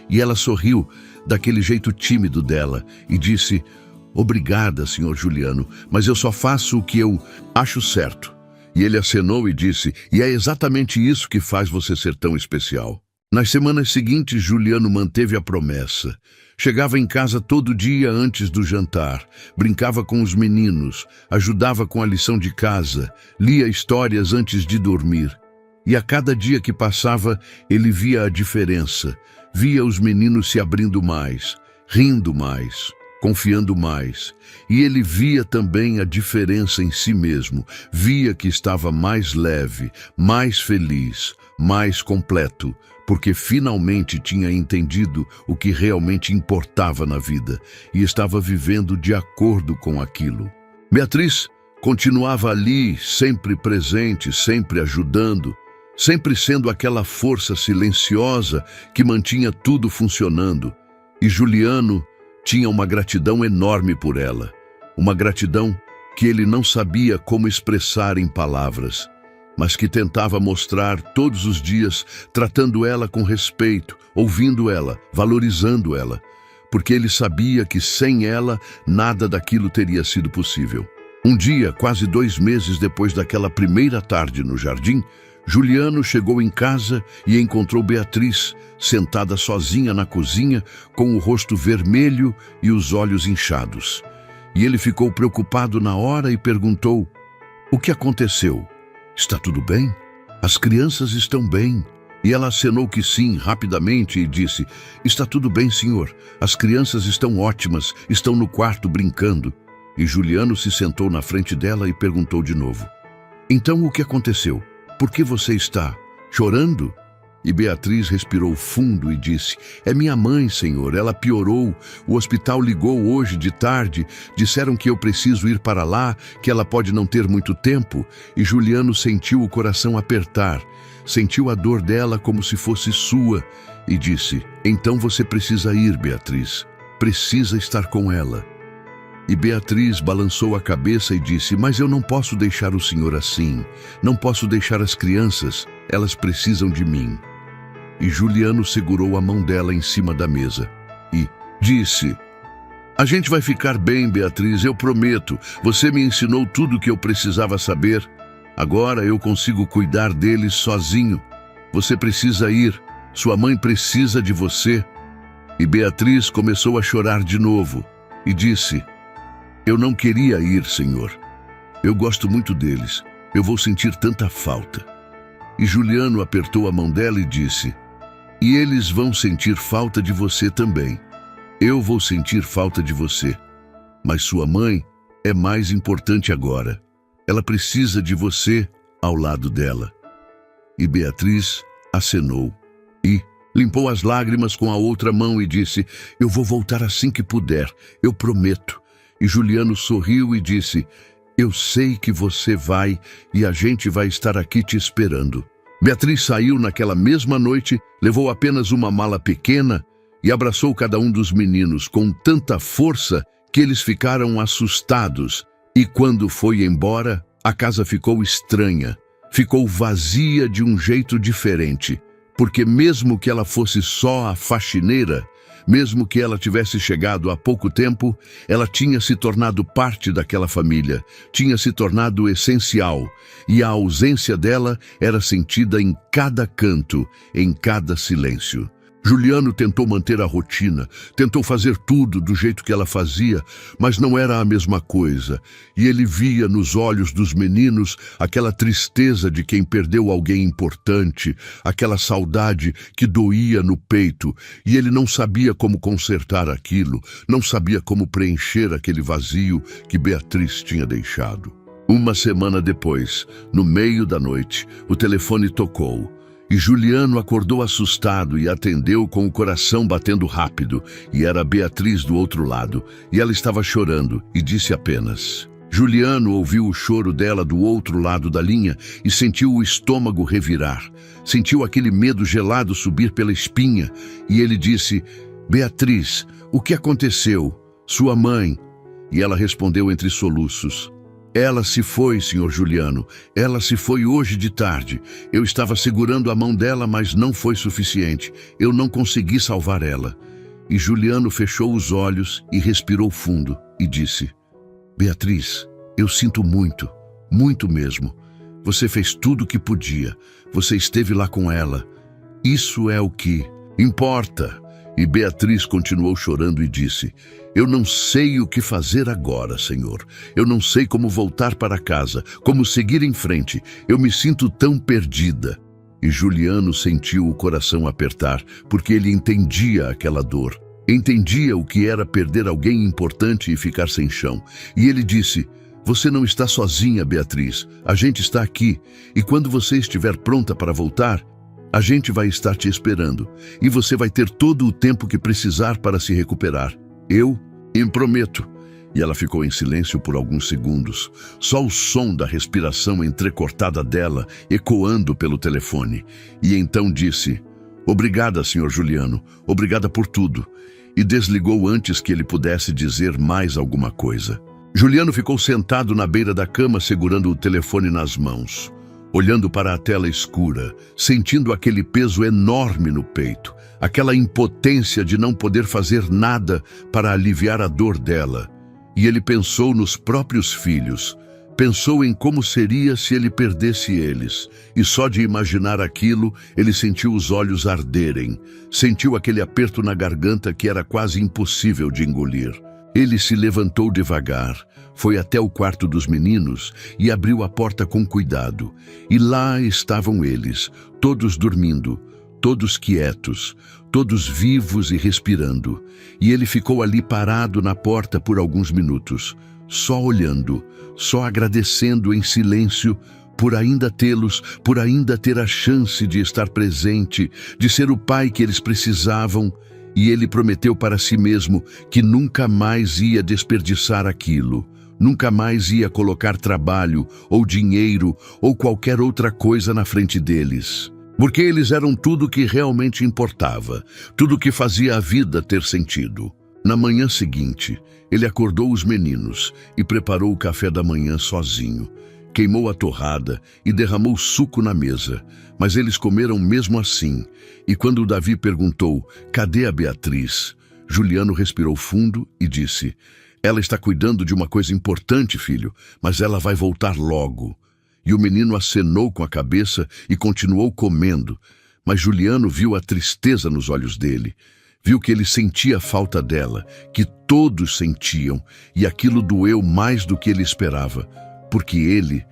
E ela sorriu, daquele jeito tímido dela, e disse: "Obrigada, senhor Juliano, mas eu só faço o que eu acho certo." E ele acenou e disse: "E é exatamente isso que faz você ser tão especial." Nas semanas seguintes, Juliano manteve a promessa. Chegava em casa todo dia antes do jantar, brincava com os meninos, ajudava com a lição de casa, lia histórias antes de dormir. E a cada dia que passava, ele via a diferença, via os meninos se abrindo mais, rindo mais, confiando mais. E ele via também a diferença em si mesmo, via que estava mais leve, mais feliz, mais completo, porque finalmente tinha entendido o que realmente importava na vida e estava vivendo de acordo com aquilo. Beatriz Continuava ali, sempre presente, sempre ajudando, sempre sendo aquela força silenciosa que mantinha tudo funcionando. E Juliano tinha uma gratidão enorme por ela, uma gratidão que ele não sabia como expressar em palavras, mas que tentava mostrar todos os dias, tratando ela com respeito, ouvindo ela, valorizando ela, porque ele sabia que sem ela nada daquilo teria sido possível. Um dia, quase 2 meses depois daquela primeira tarde no jardim, Juliano chegou em casa e encontrou Beatriz, sentada sozinha na cozinha, com o rosto vermelho e os olhos inchados. E ele ficou preocupado na hora e perguntou: "O que aconteceu? Está tudo bem? As crianças estão bem?" E ela acenou que sim, rapidamente, e disse: "Está tudo bem, senhor. As crianças estão ótimas, estão no quarto brincando." E Juliano se sentou na frente dela e perguntou de novo: "Então o que aconteceu? Por que você está chorando?" E Beatriz respirou fundo e disse: "É minha mãe, senhor, ela piorou. O hospital ligou hoje de tarde, disseram que eu preciso ir para lá, que ela pode não ter muito tempo." E Juliano sentiu o coração apertar, sentiu a dor dela como se fosse sua, e disse: "Então você precisa ir, Beatriz, precisa estar com ela." E Beatriz balançou a cabeça e disse: "Mas eu não posso deixar o senhor assim, não posso deixar as crianças, elas precisam de mim." E Juliano segurou a mão dela em cima da mesa e disse: "A gente vai ficar bem, Beatriz, eu prometo. Você me ensinou tudo o que eu precisava saber. Agora eu consigo cuidar deles sozinho. Você precisa ir, sua mãe precisa de você." E Beatriz começou a chorar de novo e disse: "Eu não queria ir, senhor. Eu gosto muito deles. Eu vou sentir tanta falta." E Juliano apertou a mão dela e disse: "E eles vão sentir falta de você também. Eu vou sentir falta de você. Mas sua mãe é mais importante agora. Ela precisa de você ao lado dela." E Beatriz acenou e limpou as lágrimas com a outra mão e disse: "Eu vou voltar assim que puder, eu prometo." E Juliano sorriu e disse: "Eu sei que você vai e a gente vai estar aqui te esperando." Beatriz saiu naquela mesma noite, levou apenas uma mala pequena e abraçou cada um dos meninos com tanta força que eles ficaram assustados. E quando foi embora, a casa ficou estranha, ficou vazia de um jeito diferente, porque mesmo que ela fosse só a faxineira, mesmo que ela tivesse chegado há pouco tempo, ela tinha se tornado parte daquela família, tinha se tornado essencial, e a ausência dela era sentida em cada canto, em cada silêncio. Juliano tentou manter a rotina, tentou fazer tudo do jeito que ela fazia, mas não era a mesma coisa. E ele via nos olhos dos meninos aquela tristeza de quem perdeu alguém importante, aquela saudade que doía no peito, e ele não sabia como consertar aquilo, não sabia como preencher aquele vazio que Beatriz tinha deixado. Uma semana depois, no meio da noite, o telefone tocou. E Juliano acordou assustado e atendeu com o coração batendo rápido. E era Beatriz do outro lado, e ela estava chorando e disse apenas: Juliano ouviu o choro dela do outro lado da linha e sentiu o estômago revirar. Sentiu aquele medo gelado subir pela espinha. E ele disse: "Beatriz, o que aconteceu? Sua mãe?" E ela respondeu entre soluços: "Ela se foi, senhor Juliano. Ela se foi hoje de tarde. Eu estava segurando a mão dela, mas não foi suficiente. Eu não consegui salvar ela." E Juliano fechou os olhos e respirou fundo e disse: "Beatriz, eu sinto muito, muito mesmo. Você fez tudo o que podia. Você esteve lá com ela. Isso é o que importa." E Beatriz continuou chorando e disse: "Eu não sei o que fazer agora, Senhor. Eu não sei como voltar para casa, como seguir em frente. Eu me sinto tão perdida." E Juliano sentiu o coração apertar, porque ele entendia aquela dor. Entendia o que era perder alguém importante e ficar sem chão. E ele disse: "Você não está sozinha, Beatriz. A gente está aqui. E quando você estiver pronta para voltar, a gente vai estar te esperando, e você vai ter todo o tempo que precisar para se recuperar. Eu prometo." E ela ficou em silêncio por alguns segundos, só o som da respiração entrecortada dela ecoando pelo telefone. E então disse: "Obrigada, Sr. Juliano, obrigada por tudo." E desligou antes que ele pudesse dizer mais alguma coisa. Juliano ficou sentado na beira da cama segurando o telefone nas mãos, olhando para a tela escura, sentindo aquele peso enorme no peito, aquela impotência de não poder fazer nada para aliviar a dor dela. E ele pensou nos próprios filhos, pensou em como seria se ele perdesse eles, e só de imaginar aquilo, ele sentiu os olhos arderem, sentiu aquele aperto na garganta que era quase impossível de engolir. Ele se levantou devagar, foi até o quarto dos meninos e abriu a porta com cuidado. E lá estavam eles, todos dormindo, todos quietos, todos vivos e respirando. E ele ficou ali parado na porta por alguns minutos, só olhando, só agradecendo em silêncio por ainda tê-los, por ainda ter a chance de estar presente, de ser o pai que eles precisavam. E ele prometeu para si mesmo que nunca mais ia desperdiçar aquilo, nunca mais ia colocar trabalho, ou dinheiro, ou qualquer outra coisa na frente deles. Porque eles eram tudo que realmente importava, tudo que fazia a vida ter sentido. Na manhã seguinte, ele acordou os meninos e preparou o café da manhã sozinho. Queimou a torrada e derramou suco na mesa, mas eles comeram mesmo assim. E quando o Davi perguntou: "Cadê a Beatriz?", Juliano respirou fundo e disse: "Ela está cuidando de uma coisa importante, filho, mas ela vai voltar logo." E o menino acenou com a cabeça e continuou comendo. Mas Juliano viu a tristeza nos olhos dele. Viu que ele sentia a falta dela, que todos sentiam, e aquilo doeu mais do que ele esperava. Porque ele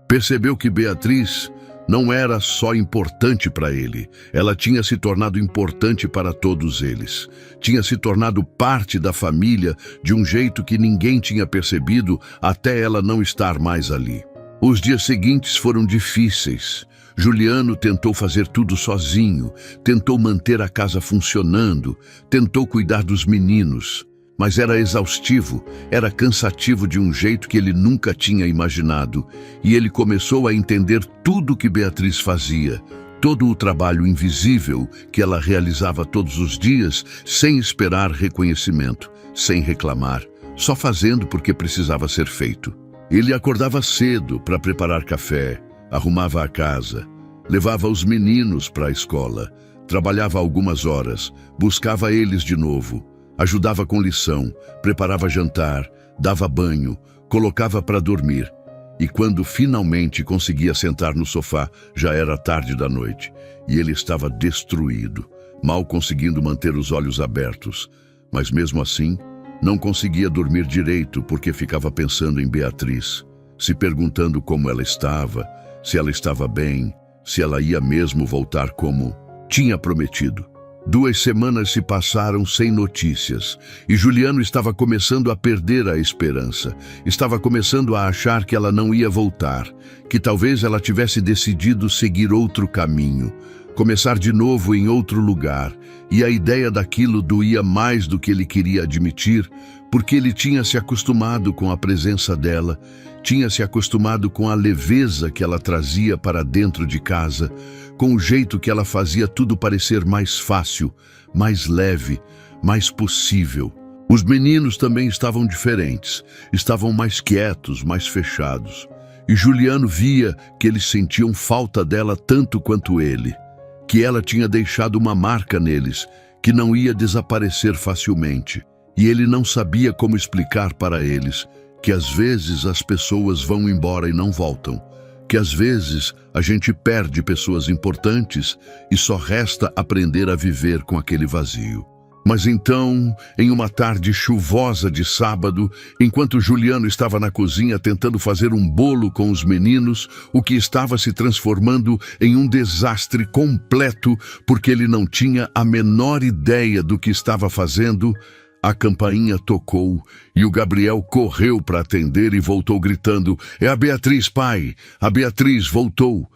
percebeu que Beatriz não era só importante para ele, ela tinha se tornado importante para todos eles. Tinha se tornado parte da família de um jeito que ninguém tinha percebido até ela não estar mais ali. Os dias seguintes foram difíceis. Juliano tentou fazer tudo sozinho, tentou manter a casa funcionando, tentou cuidar dos meninos. Mas era exaustivo, era cansativo de um jeito que ele nunca tinha imaginado. E ele começou a entender tudo que Beatriz fazia, todo o trabalho invisível que ela realizava todos os dias, sem esperar reconhecimento, sem reclamar, só fazendo porque precisava ser feito. Ele acordava cedo para preparar café, arrumava a casa, levava os meninos para a escola, trabalhava algumas horas, buscava eles de novo, ajudava com lição, preparava jantar, dava banho, colocava para dormir. E quando finalmente conseguia sentar no sofá, já era tarde da noite, e ele estava destruído, mal conseguindo manter os olhos abertos. Mas mesmo assim, não conseguia dormir direito porque ficava pensando em Beatriz, se perguntando como ela estava, se ela estava bem, se ela ia mesmo voltar como tinha prometido. 2 semanas se passaram sem notícias, e Juliano estava começando a perder a esperança. Estava começando a achar que ela não ia voltar, que talvez ela tivesse decidido seguir outro caminho, começar de novo em outro lugar, e a ideia daquilo doía mais do que ele queria admitir, porque ele tinha se acostumado com a presença dela, tinha se acostumado com a leveza que ela trazia para dentro de casa, com o jeito que ela fazia tudo parecer mais fácil, mais leve, mais possível. Os meninos também estavam diferentes, estavam mais quietos, mais fechados. E Juliano via que eles sentiam falta dela tanto quanto ele, que ela tinha deixado uma marca neles, que não ia desaparecer facilmente. E ele não sabia como explicar para eles que às vezes as pessoas vão embora e não voltam, que às vezes a gente perde pessoas importantes e só resta aprender a viver com aquele vazio. Mas então, em uma tarde chuvosa de sábado, enquanto Juliano estava na cozinha tentando fazer um bolo com os meninos, o que estava se transformando em um desastre completo porque ele não tinha a menor ideia do que estava fazendo, a campainha tocou e o Gabriel correu para atender e voltou gritando: "É a Beatriz, pai! A Beatriz voltou!"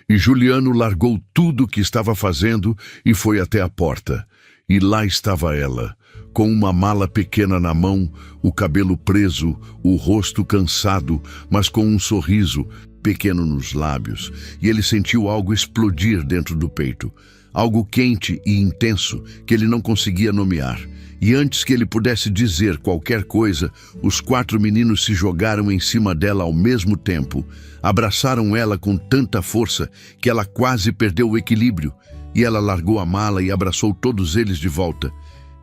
E Juliano largou tudo o que estava fazendo e foi até a porta. E lá estava ela, com uma mala pequena na mão, o cabelo preso, o rosto cansado, mas com um sorriso pequeno nos lábios, e ele sentiu algo explodir dentro do peito, algo quente e intenso que ele não conseguia nomear. E antes que ele pudesse dizer qualquer coisa, os 4 meninos se jogaram em cima dela ao mesmo tempo, abraçaram ela com tanta força que ela quase perdeu o equilíbrio, e ela largou a mala e abraçou todos eles de volta,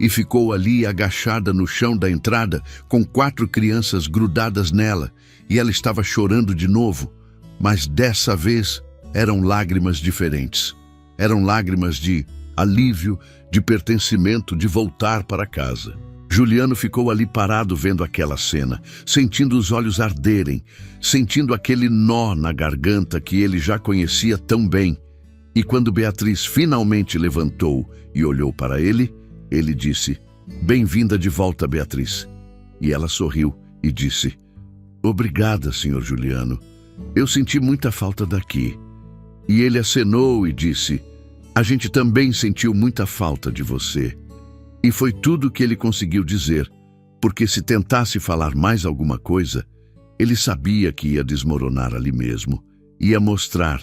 e ficou ali agachada no chão da entrada com 4 crianças grudadas nela, e ela estava chorando de novo, mas dessa vez eram lágrimas diferentes. Eram lágrimas de alívio, de pertencimento, de voltar para casa. Juliano ficou ali parado vendo aquela cena, sentindo os olhos arderem, sentindo aquele nó na garganta que ele já conhecia tão bem. E quando Beatriz finalmente levantou e olhou para ele, ele disse: "Bem-vinda de volta, Beatriz." E ela sorriu e disse: "Obrigada, Sr. Juliano. Eu senti muita falta daqui." E ele acenou e disse: "A gente também sentiu muita falta de você." E foi tudo o que ele conseguiu dizer, porque se tentasse falar mais alguma coisa, ele sabia que ia desmoronar ali mesmo, ia mostrar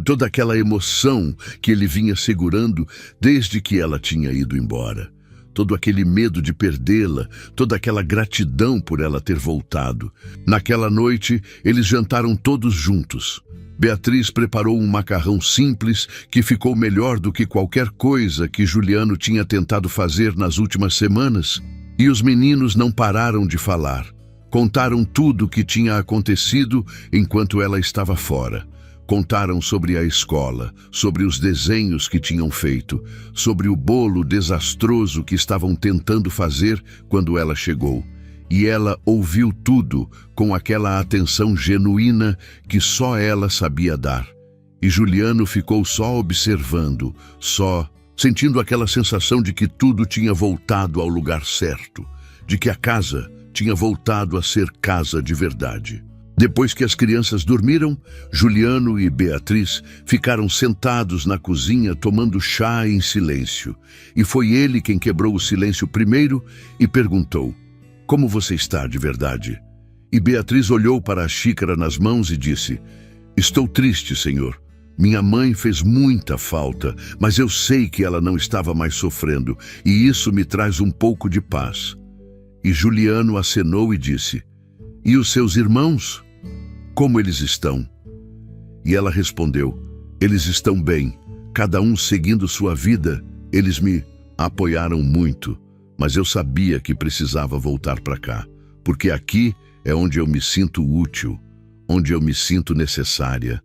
toda aquela emoção que ele vinha segurando desde que ela tinha ido embora. Todo aquele medo de perdê-la, toda aquela gratidão por ela ter voltado. Naquela noite, eles jantaram todos juntos. Beatriz preparou um macarrão simples que ficou melhor do que qualquer coisa que Juliano tinha tentado fazer nas últimas semanas. E os meninos não pararam de falar. Contaram tudo o que tinha acontecido enquanto ela estava fora. Contaram sobre a escola, sobre os desenhos que tinham feito, sobre o bolo desastroso que estavam tentando fazer quando ela chegou. E ela ouviu tudo com aquela atenção genuína que só ela sabia dar. E Juliano ficou só observando, só sentindo aquela sensação de que tudo tinha voltado ao lugar certo, de que a casa tinha voltado a ser casa de verdade. Depois que as crianças dormiram, Juliano e Beatriz ficaram sentados na cozinha tomando chá em silêncio. E foi ele quem quebrou o silêncio primeiro e perguntou: "Como você está de verdade?" E Beatriz olhou para a xícara nas mãos e disse: "Estou triste, senhor. Minha mãe fez muita falta, mas eu sei que ela não estava mais sofrendo, e isso me traz um pouco de paz." E Juliano acenou e disse: "E os seus irmãos? Como eles estão?" E ela respondeu: "Eles estão bem, cada um seguindo sua vida. Eles me apoiaram muito, mas eu sabia que precisava voltar para cá, porque aqui é onde eu me sinto útil, onde eu me sinto necessária."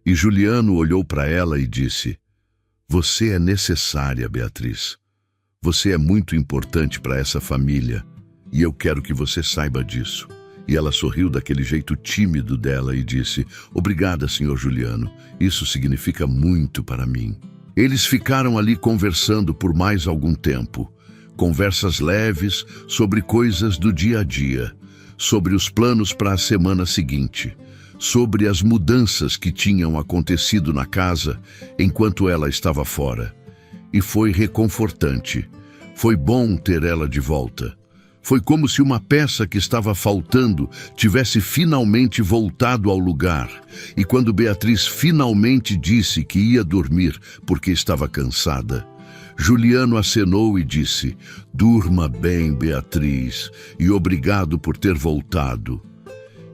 E Juliano olhou para ela e disse: "Você é necessária, Beatriz. Você é muito importante para essa família, e eu quero que você saiba disso." E ela sorriu daquele jeito tímido dela e disse: "Obrigada, Sr. Juliano. Isso significa muito para mim." Eles ficaram ali conversando por mais algum tempo. Conversas leves sobre coisas do dia a dia, sobre os planos para a semana seguinte, sobre as mudanças que tinham acontecido na casa enquanto ela estava fora. E foi reconfortante. Foi bom ter ela de volta. Foi como se uma peça que estava faltando tivesse finalmente voltado ao lugar. E quando Beatriz finalmente disse que ia dormir porque estava cansada, Juliano acenou e disse: "Durma bem, Beatriz, e obrigado por ter voltado."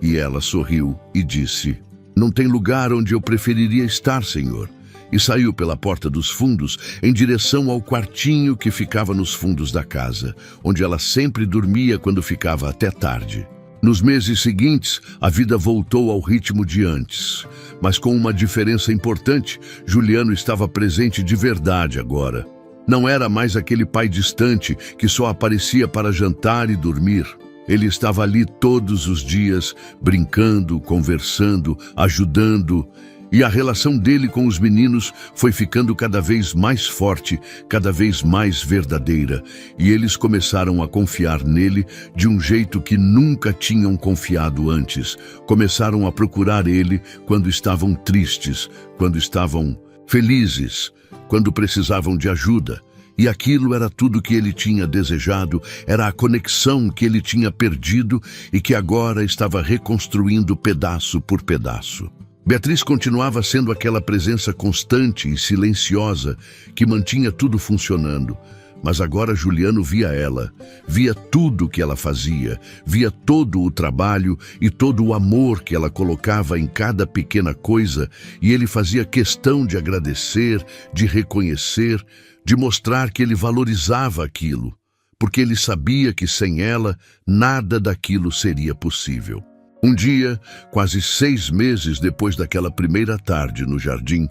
E ela sorriu e disse: "Não tem lugar onde eu preferiria estar, senhor." E saiu pela porta dos fundos em direção ao quartinho que ficava nos fundos da casa, onde ela sempre dormia quando ficava até tarde. Nos meses seguintes, a vida voltou ao ritmo de antes, mas com uma diferença importante: Juliano estava presente de verdade agora. Não era mais aquele pai distante que só aparecia para jantar e dormir. Ele estava ali todos os dias, brincando, conversando, ajudando. E a relação dele com os meninos foi ficando cada vez mais forte, cada vez mais verdadeira. E eles começaram a confiar nele de um jeito que nunca tinham confiado antes. Começaram a procurar ele quando estavam tristes, quando estavam felizes, quando precisavam de ajuda. E aquilo era tudo que ele tinha desejado, era a conexão que ele tinha perdido e que agora estava reconstruindo pedaço por pedaço. Beatriz continuava sendo aquela presença constante e silenciosa que mantinha tudo funcionando. Mas agora Juliano via ela, via tudo que ela fazia, via todo o trabalho e todo o amor que ela colocava em cada pequena coisa, e ele fazia questão de agradecer, de reconhecer, de mostrar que ele valorizava aquilo, porque ele sabia que sem ela nada daquilo seria possível. Um dia, quase 6 meses depois daquela primeira tarde no jardim,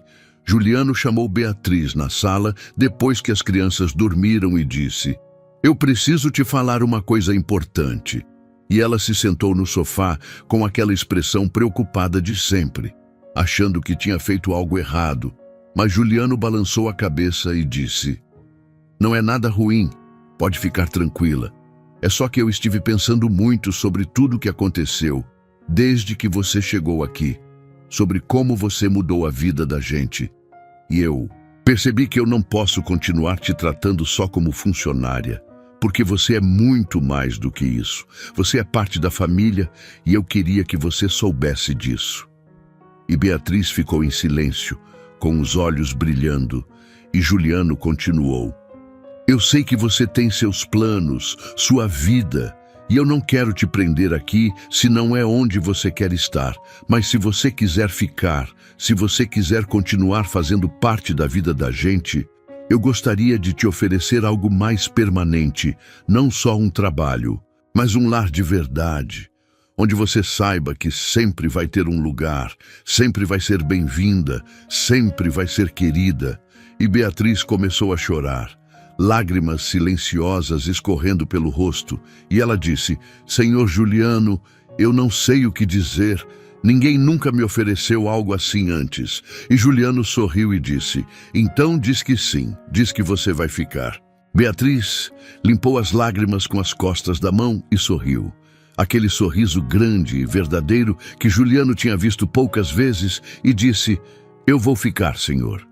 Juliano chamou Beatriz na sala depois que as crianças dormiram e disse: "Eu preciso te falar uma coisa importante." E ela se sentou no sofá com aquela expressão preocupada de sempre, achando que tinha feito algo errado. Mas Juliano balançou a cabeça e disse: "Não é nada ruim, pode ficar tranquila. É só que eu estive pensando muito sobre tudo o que aconteceu desde que você chegou aqui, sobre como você mudou a vida da gente. E eu percebi que eu não posso continuar te tratando só como funcionária, porque você é muito mais do que isso. Você é parte da família e eu queria que você soubesse disso." E Beatriz ficou em silêncio, com os olhos brilhando, e Juliano continuou: "Eu sei que você tem seus planos, sua vida, e eu não quero te prender aqui se não é onde você quer estar. Mas se você quiser ficar, se você quiser continuar fazendo parte da vida da gente, eu gostaria de te oferecer algo mais permanente, não só um trabalho, mas um lar de verdade, onde você saiba que sempre vai ter um lugar, sempre vai ser bem-vinda, sempre vai ser querida." E Beatriz começou a chorar, lágrimas silenciosas escorrendo pelo rosto, e ela disse: "Senhor Juliano, eu não sei o que dizer. Ninguém nunca me ofereceu algo assim antes." E Juliano sorriu e disse: "Então diz que sim, diz que você vai ficar." Beatriz limpou as lágrimas com as costas da mão e sorriu. Aquele sorriso grande e verdadeiro que Juliano tinha visto poucas vezes, e disse: "Eu vou ficar, Senhor.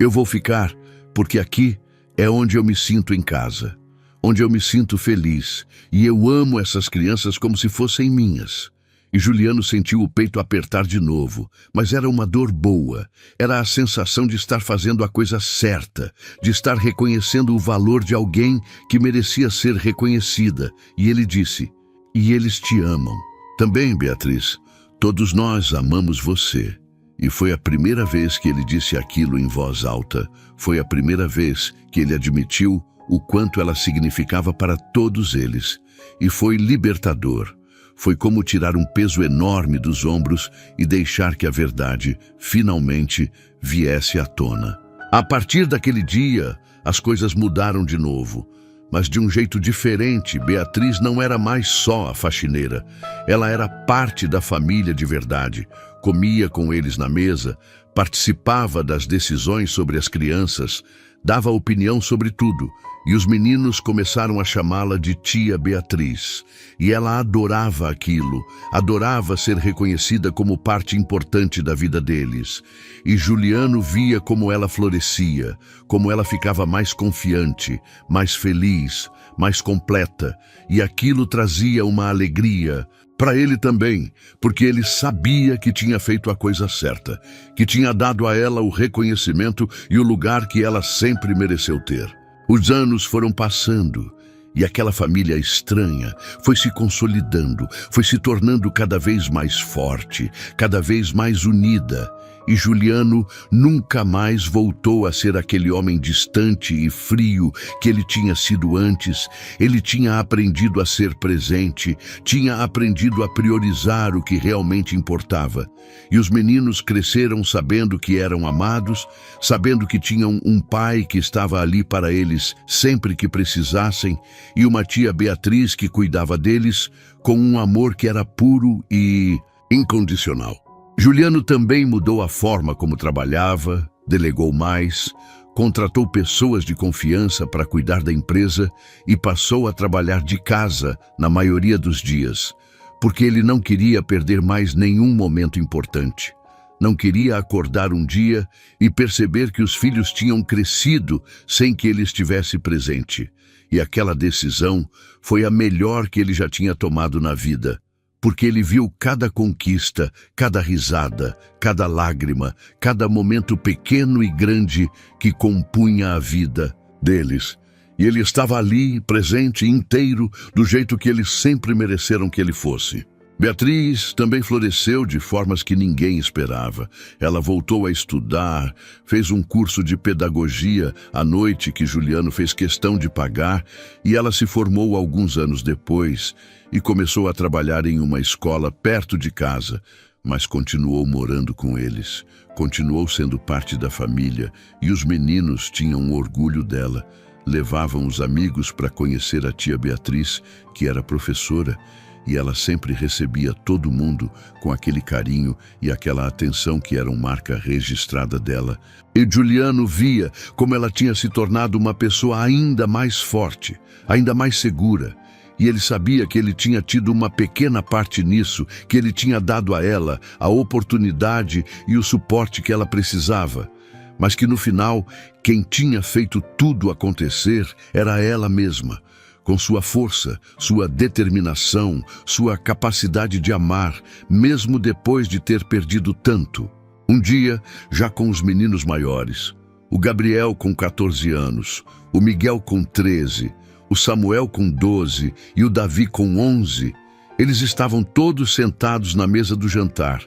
Eu vou ficar, porque aqui é onde eu me sinto em casa, onde eu me sinto feliz, e eu amo essas crianças como se fossem minhas." E Juliano sentiu o peito apertar de novo, mas era uma dor boa. Era a sensação de estar fazendo a coisa certa, de estar reconhecendo o valor de alguém que merecia ser reconhecida. E ele disse: "E eles te amam." "Também, Beatriz, todos nós amamos você." E foi a primeira vez que ele disse aquilo em voz alta. Foi a primeira vez que ele admitiu o quanto ela significava para todos eles. E foi libertador. Foi como tirar um peso enorme dos ombros e deixar que a verdade, finalmente, viesse à tona. A partir daquele dia, as coisas mudaram de novo. Mas de um jeito diferente. Beatriz não era mais só a faxineira. Ela era parte da família de verdade. Comia com eles na mesa, participava das decisões sobre as crianças, dava opinião sobre tudo, e os meninos começaram a chamá-la de tia Beatriz. E ela adorava aquilo, adorava ser reconhecida como parte importante da vida deles. E Juliano via como ela florescia, como ela ficava mais confiante, mais feliz, mais completa, e aquilo trazia uma alegria para ele também, porque ele sabia que tinha feito a coisa certa, que tinha dado a ela o reconhecimento e o lugar que ela sempre mereceu ter. Os anos foram passando e aquela família estranha foi se consolidando, foi se tornando cada vez mais forte, cada vez mais unida. E Juliano nunca mais voltou a ser aquele homem distante e frio que ele tinha sido antes. Ele tinha aprendido a ser presente, tinha aprendido a priorizar o que realmente importava. E os meninos cresceram sabendo que eram amados, sabendo que tinham um pai que estava ali para eles sempre que precisassem, e uma tia Beatriz que cuidava deles com um amor que era puro e incondicional. Juliano também mudou a forma como trabalhava, delegou mais, contratou pessoas de confiança para cuidar da empresa e passou a trabalhar de casa na maioria dos dias, porque ele não queria perder mais nenhum momento importante. Não queria acordar um dia e perceber que os filhos tinham crescido sem que ele estivesse presente. E aquela decisão foi a melhor que ele já tinha tomado na vida, porque ele viu cada conquista, cada risada, cada lágrima, cada momento pequeno e grande que compunha a vida deles. E ele estava ali, presente, inteiro, do jeito que eles sempre mereceram que ele fosse. Beatriz também floresceu de formas que ninguém esperava. Ela voltou a estudar, fez um curso de pedagogia à noite que Juliano fez questão de pagar, e ela se formou alguns anos depois e começou a trabalhar em uma escola perto de casa, mas continuou morando com eles, continuou sendo parte da família, e os meninos tinham orgulho dela. Levavam os amigos para conhecer a tia Beatriz, que era professora, e ela sempre recebia todo mundo com aquele carinho e aquela atenção que eram marca registrada dela. E Juliano via como ela tinha se tornado uma pessoa ainda mais forte, ainda mais segura. E ele sabia que ele tinha tido uma pequena parte nisso, que ele tinha dado a ela a oportunidade e o suporte que ela precisava. Mas que no final, quem tinha feito tudo acontecer era ela mesma, com sua força, sua determinação, sua capacidade de amar, mesmo depois de ter perdido tanto. Um dia, já com os meninos maiores, o Gabriel com 14 anos, o Miguel com 13, o Samuel com 12 e o Davi com 11, eles estavam todos sentados na mesa do jantar.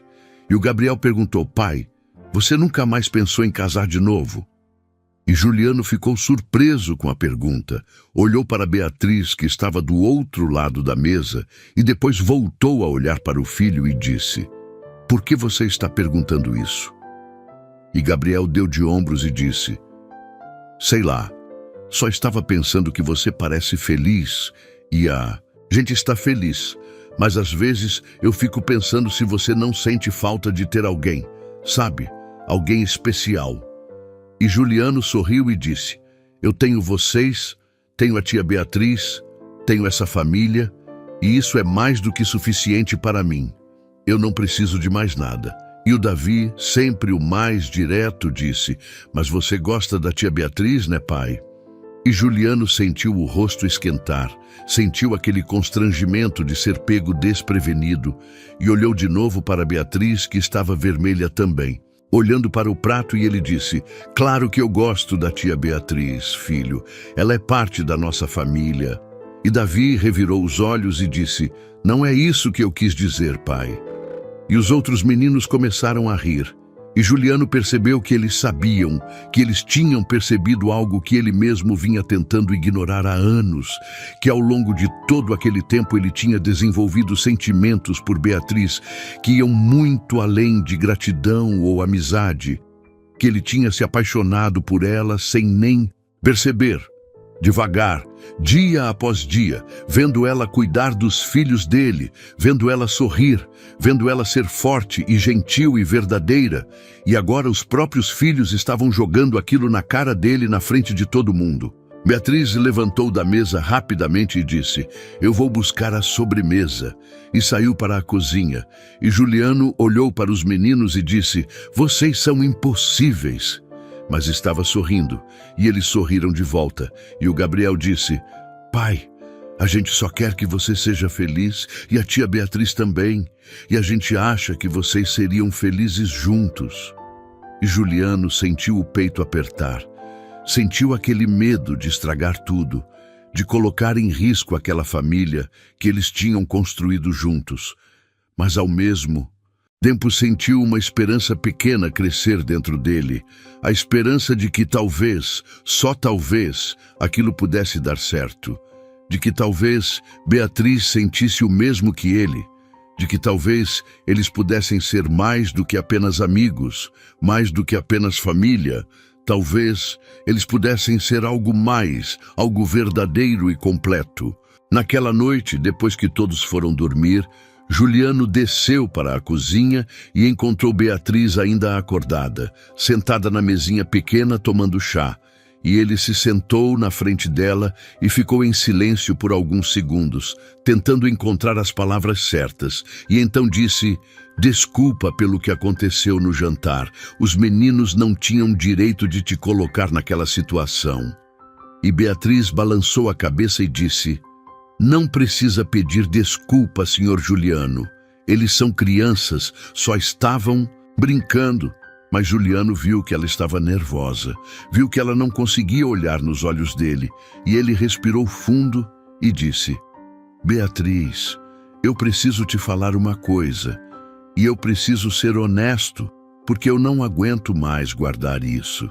E o Gabriel perguntou: pai, você nunca mais pensou em casar de novo? E Juliano ficou surpreso com a pergunta, olhou para Beatriz, que estava do outro lado da mesa, e depois voltou a olhar para o filho e disse: por que você está perguntando isso? E Gabriel deu de ombros e disse: sei lá, só estava pensando que você parece feliz e a gente está feliz, mas às vezes eu fico pensando se você não sente falta de ter alguém, sabe? Alguém especial. E Juliano sorriu e disse: eu tenho vocês, tenho a tia Beatriz, tenho essa família, e isso é mais do que suficiente para mim. Eu não preciso de mais nada. E o Davi, sempre o mais direto, disse: mas você gosta da tia Beatriz, né, pai? E Juliano sentiu o rosto esquentar, sentiu aquele constrangimento de ser pego desprevenido, e olhou de novo para Beatriz, que estava vermelha também. Olhando para o prato, e ele disse: claro que eu gosto da tia Beatriz, filho. Ela é parte da nossa família. E Davi revirou os olhos e disse: não é isso que eu quis dizer, pai. E os outros meninos começaram a rir. E Juliano percebeu que eles sabiam, que eles tinham percebido algo que ele mesmo vinha tentando ignorar há anos, que ao longo de todo aquele tempo ele tinha desenvolvido sentimentos por Beatriz que iam muito além de gratidão ou amizade, que ele tinha se apaixonado por ela sem nem perceber. Devagar, dia após dia, vendo ela cuidar dos filhos dele, vendo ela sorrir, vendo ela ser forte e gentil e verdadeira, e agora os próprios filhos estavam jogando aquilo na cara dele na frente de todo mundo. Beatriz levantou da mesa rapidamente e disse: eu vou buscar a sobremesa, e saiu para a cozinha. E Juliano olhou para os meninos e disse: vocês são impossíveis. Mas estava sorrindo, e eles sorriram de volta. E o Gabriel disse: pai, a gente só quer que você seja feliz, e a tia Beatriz também, e a gente acha que vocês seriam felizes juntos. E Juliano sentiu o peito apertar, sentiu aquele medo de estragar tudo, de colocar em risco aquela família que eles tinham construído juntos. Mas ao mesmo tempo sentiu uma esperança pequena crescer dentro dele, a esperança de que talvez, só talvez, aquilo pudesse dar certo, de que talvez Beatriz sentisse o mesmo que ele, de que talvez eles pudessem ser mais do que apenas amigos, mais do que apenas família, talvez eles pudessem ser algo mais, algo verdadeiro e completo. Naquela noite, depois que todos foram dormir, Juliano desceu para a cozinha e encontrou Beatriz ainda acordada, sentada na mesinha pequena tomando chá. E ele se sentou na frente dela e ficou em silêncio por alguns segundos, tentando encontrar as palavras certas. E então disse: "Desculpa pelo que aconteceu no jantar. Os meninos não tinham direito de te colocar naquela situação." E Beatriz balançou a cabeça e disse: "Não precisa pedir desculpa, Sr. Juliano. Eles são crianças, só estavam brincando." Mas Juliano viu que ela estava nervosa, viu que ela não conseguia olhar nos olhos dele, e ele respirou fundo e disse: "Beatriz, eu preciso te falar uma coisa, e eu preciso ser honesto, porque eu não aguento mais guardar isso."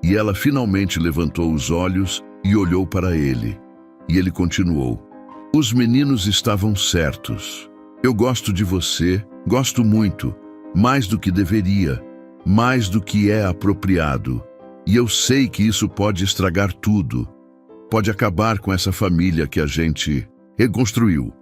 E ela finalmente levantou os olhos e olhou para ele, e ele continuou: "Os meninos estavam certos. Eu gosto de você, gosto muito, mais do que deveria, mais do que é apropriado. E eu sei que isso pode estragar tudo, pode acabar com essa família que a gente reconstruiu.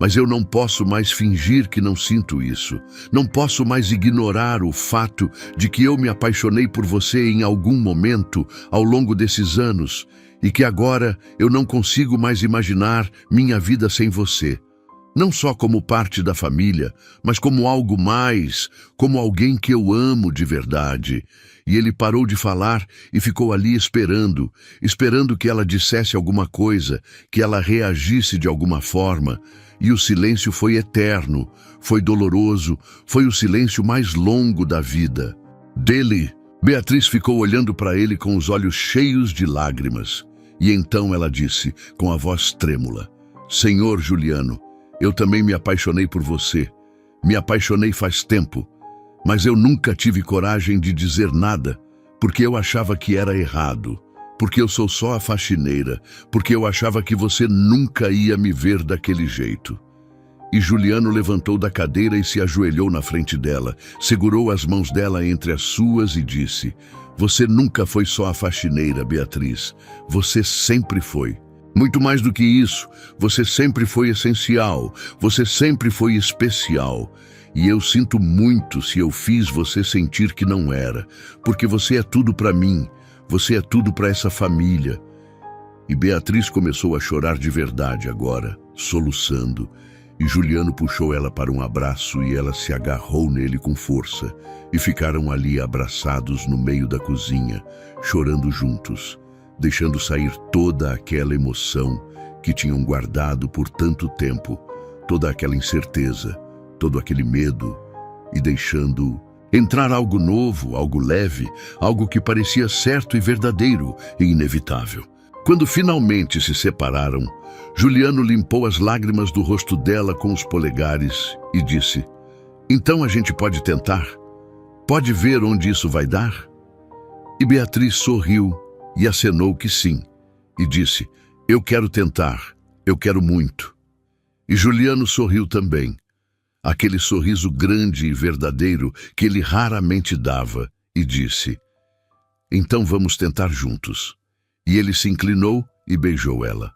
Mas eu não posso mais fingir que não sinto isso. Não posso mais ignorar o fato de que eu me apaixonei por você em algum momento ao longo desses anos e que agora eu não consigo mais imaginar minha vida sem você. Não só como parte da família, mas como algo mais, como alguém que eu amo de verdade." E ele parou de falar e ficou ali esperando que ela dissesse alguma coisa, que ela reagisse de alguma forma. E o silêncio foi eterno, foi doloroso, foi o silêncio mais longo da vida dele. Beatriz ficou olhando para ele com os olhos cheios de lágrimas. E então ela disse, com a voz trêmula: "Senhor Juliano, eu também me apaixonei por você. Me apaixonei faz tempo, mas eu nunca tive coragem de dizer nada, porque eu achava que era errado, porque eu sou só a faxineira, porque eu achava que você nunca ia me ver daquele jeito." E Juliano levantou da cadeira e se ajoelhou na frente dela, segurou as mãos dela entre as suas e disse: "Você nunca foi só a faxineira, Beatriz. Você sempre foi. Muito mais do que isso, você sempre foi essencial, você sempre foi especial. E eu sinto muito se eu fiz você sentir que não era, porque você é tudo para mim, você é tudo para essa família." E Beatriz começou a chorar de verdade agora, soluçando, e Juliano puxou ela para um abraço e ela se agarrou nele com força, e ficaram ali abraçados no meio da cozinha, chorando juntos, deixando sair toda aquela emoção que tinham guardado por tanto tempo, toda aquela incerteza, todo aquele medo, e deixando entrar algo novo, algo leve, algo que parecia certo e verdadeiro e inevitável. Quando finalmente se separaram, Juliano limpou as lágrimas do rosto dela com os polegares e disse: "Então a gente pode tentar? Pode ver onde isso vai dar?" E Beatriz sorriu e acenou que sim, e disse: "Eu quero tentar, eu quero muito." E Juliano sorriu também, aquele sorriso grande e verdadeiro que ele raramente dava, e disse: "Então vamos tentar juntos." E ele se inclinou e beijou ela.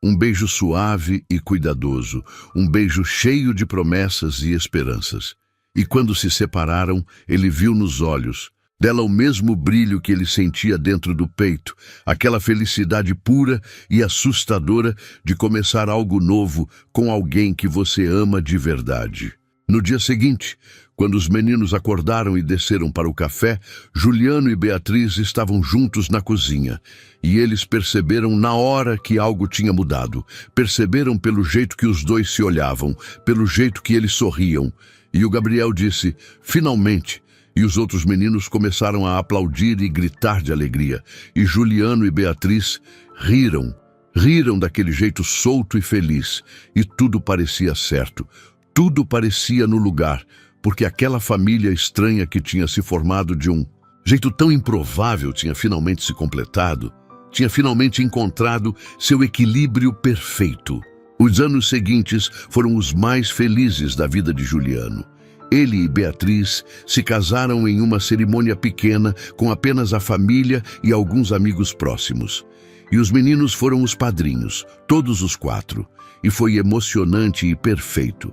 Um beijo suave e cuidadoso, um beijo cheio de promessas e esperanças. E quando se separaram, ele viu nos olhos dela o mesmo brilho que ele sentia dentro do peito, aquela felicidade pura e assustadora de começar algo novo com alguém que você ama de verdade. No dia seguinte, quando os meninos acordaram e desceram para o café, Juliano e Beatriz estavam juntos na cozinha, e eles perceberam na hora que algo tinha mudado. Perceberam pelo jeito que os dois se olhavam, pelo jeito que eles sorriam. E o Gabriel disse: "Finalmente!" E os outros meninos começaram a aplaudir e gritar de alegria. E Juliano e Beatriz riram daquele jeito solto e feliz. E tudo parecia certo, tudo parecia no lugar, porque aquela família estranha que tinha se formado de um jeito tão improvável tinha finalmente se completado, tinha finalmente encontrado seu equilíbrio perfeito. Os anos seguintes foram os mais felizes da vida de Juliano. Ele e Beatriz se casaram em uma cerimônia pequena com apenas a família e alguns amigos próximos. E os meninos foram os padrinhos, todos os 4, e foi emocionante e perfeito.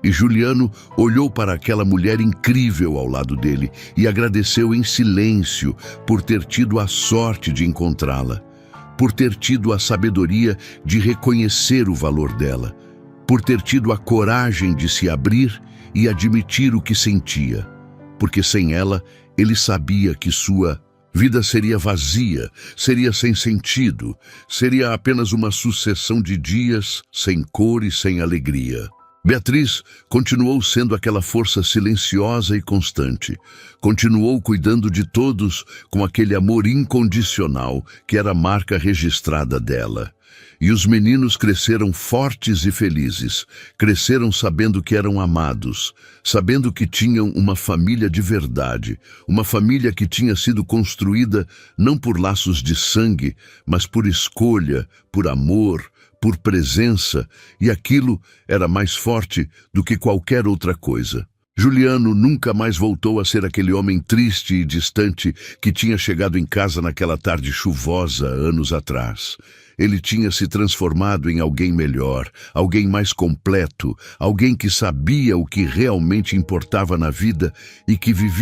E Juliano olhou para aquela mulher incrível ao lado dele e agradeceu em silêncio por ter tido a sorte de encontrá-la, por ter tido a sabedoria de reconhecer o valor dela, por ter tido a coragem de se abrir e admitir o que sentia, porque sem ela ele sabia que sua vida seria vazia, seria sem sentido, seria apenas uma sucessão de dias sem cor e sem alegria. Beatriz continuou sendo aquela força silenciosa e constante. Continuou cuidando de todos com aquele amor incondicional que era a marca registrada dela. E os meninos cresceram fortes e felizes. Cresceram sabendo que eram amados, sabendo que tinham uma família de verdade, uma família que tinha sido construída não por laços de sangue, mas por escolha, por amor, por presença, e aquilo era mais forte do que qualquer outra coisa. Juliano nunca mais voltou a ser aquele homem triste e distante que tinha chegado em casa naquela tarde chuvosa anos atrás. Ele tinha se transformado em alguém melhor, alguém mais completo, alguém que sabia o que realmente importava na vida e que vivia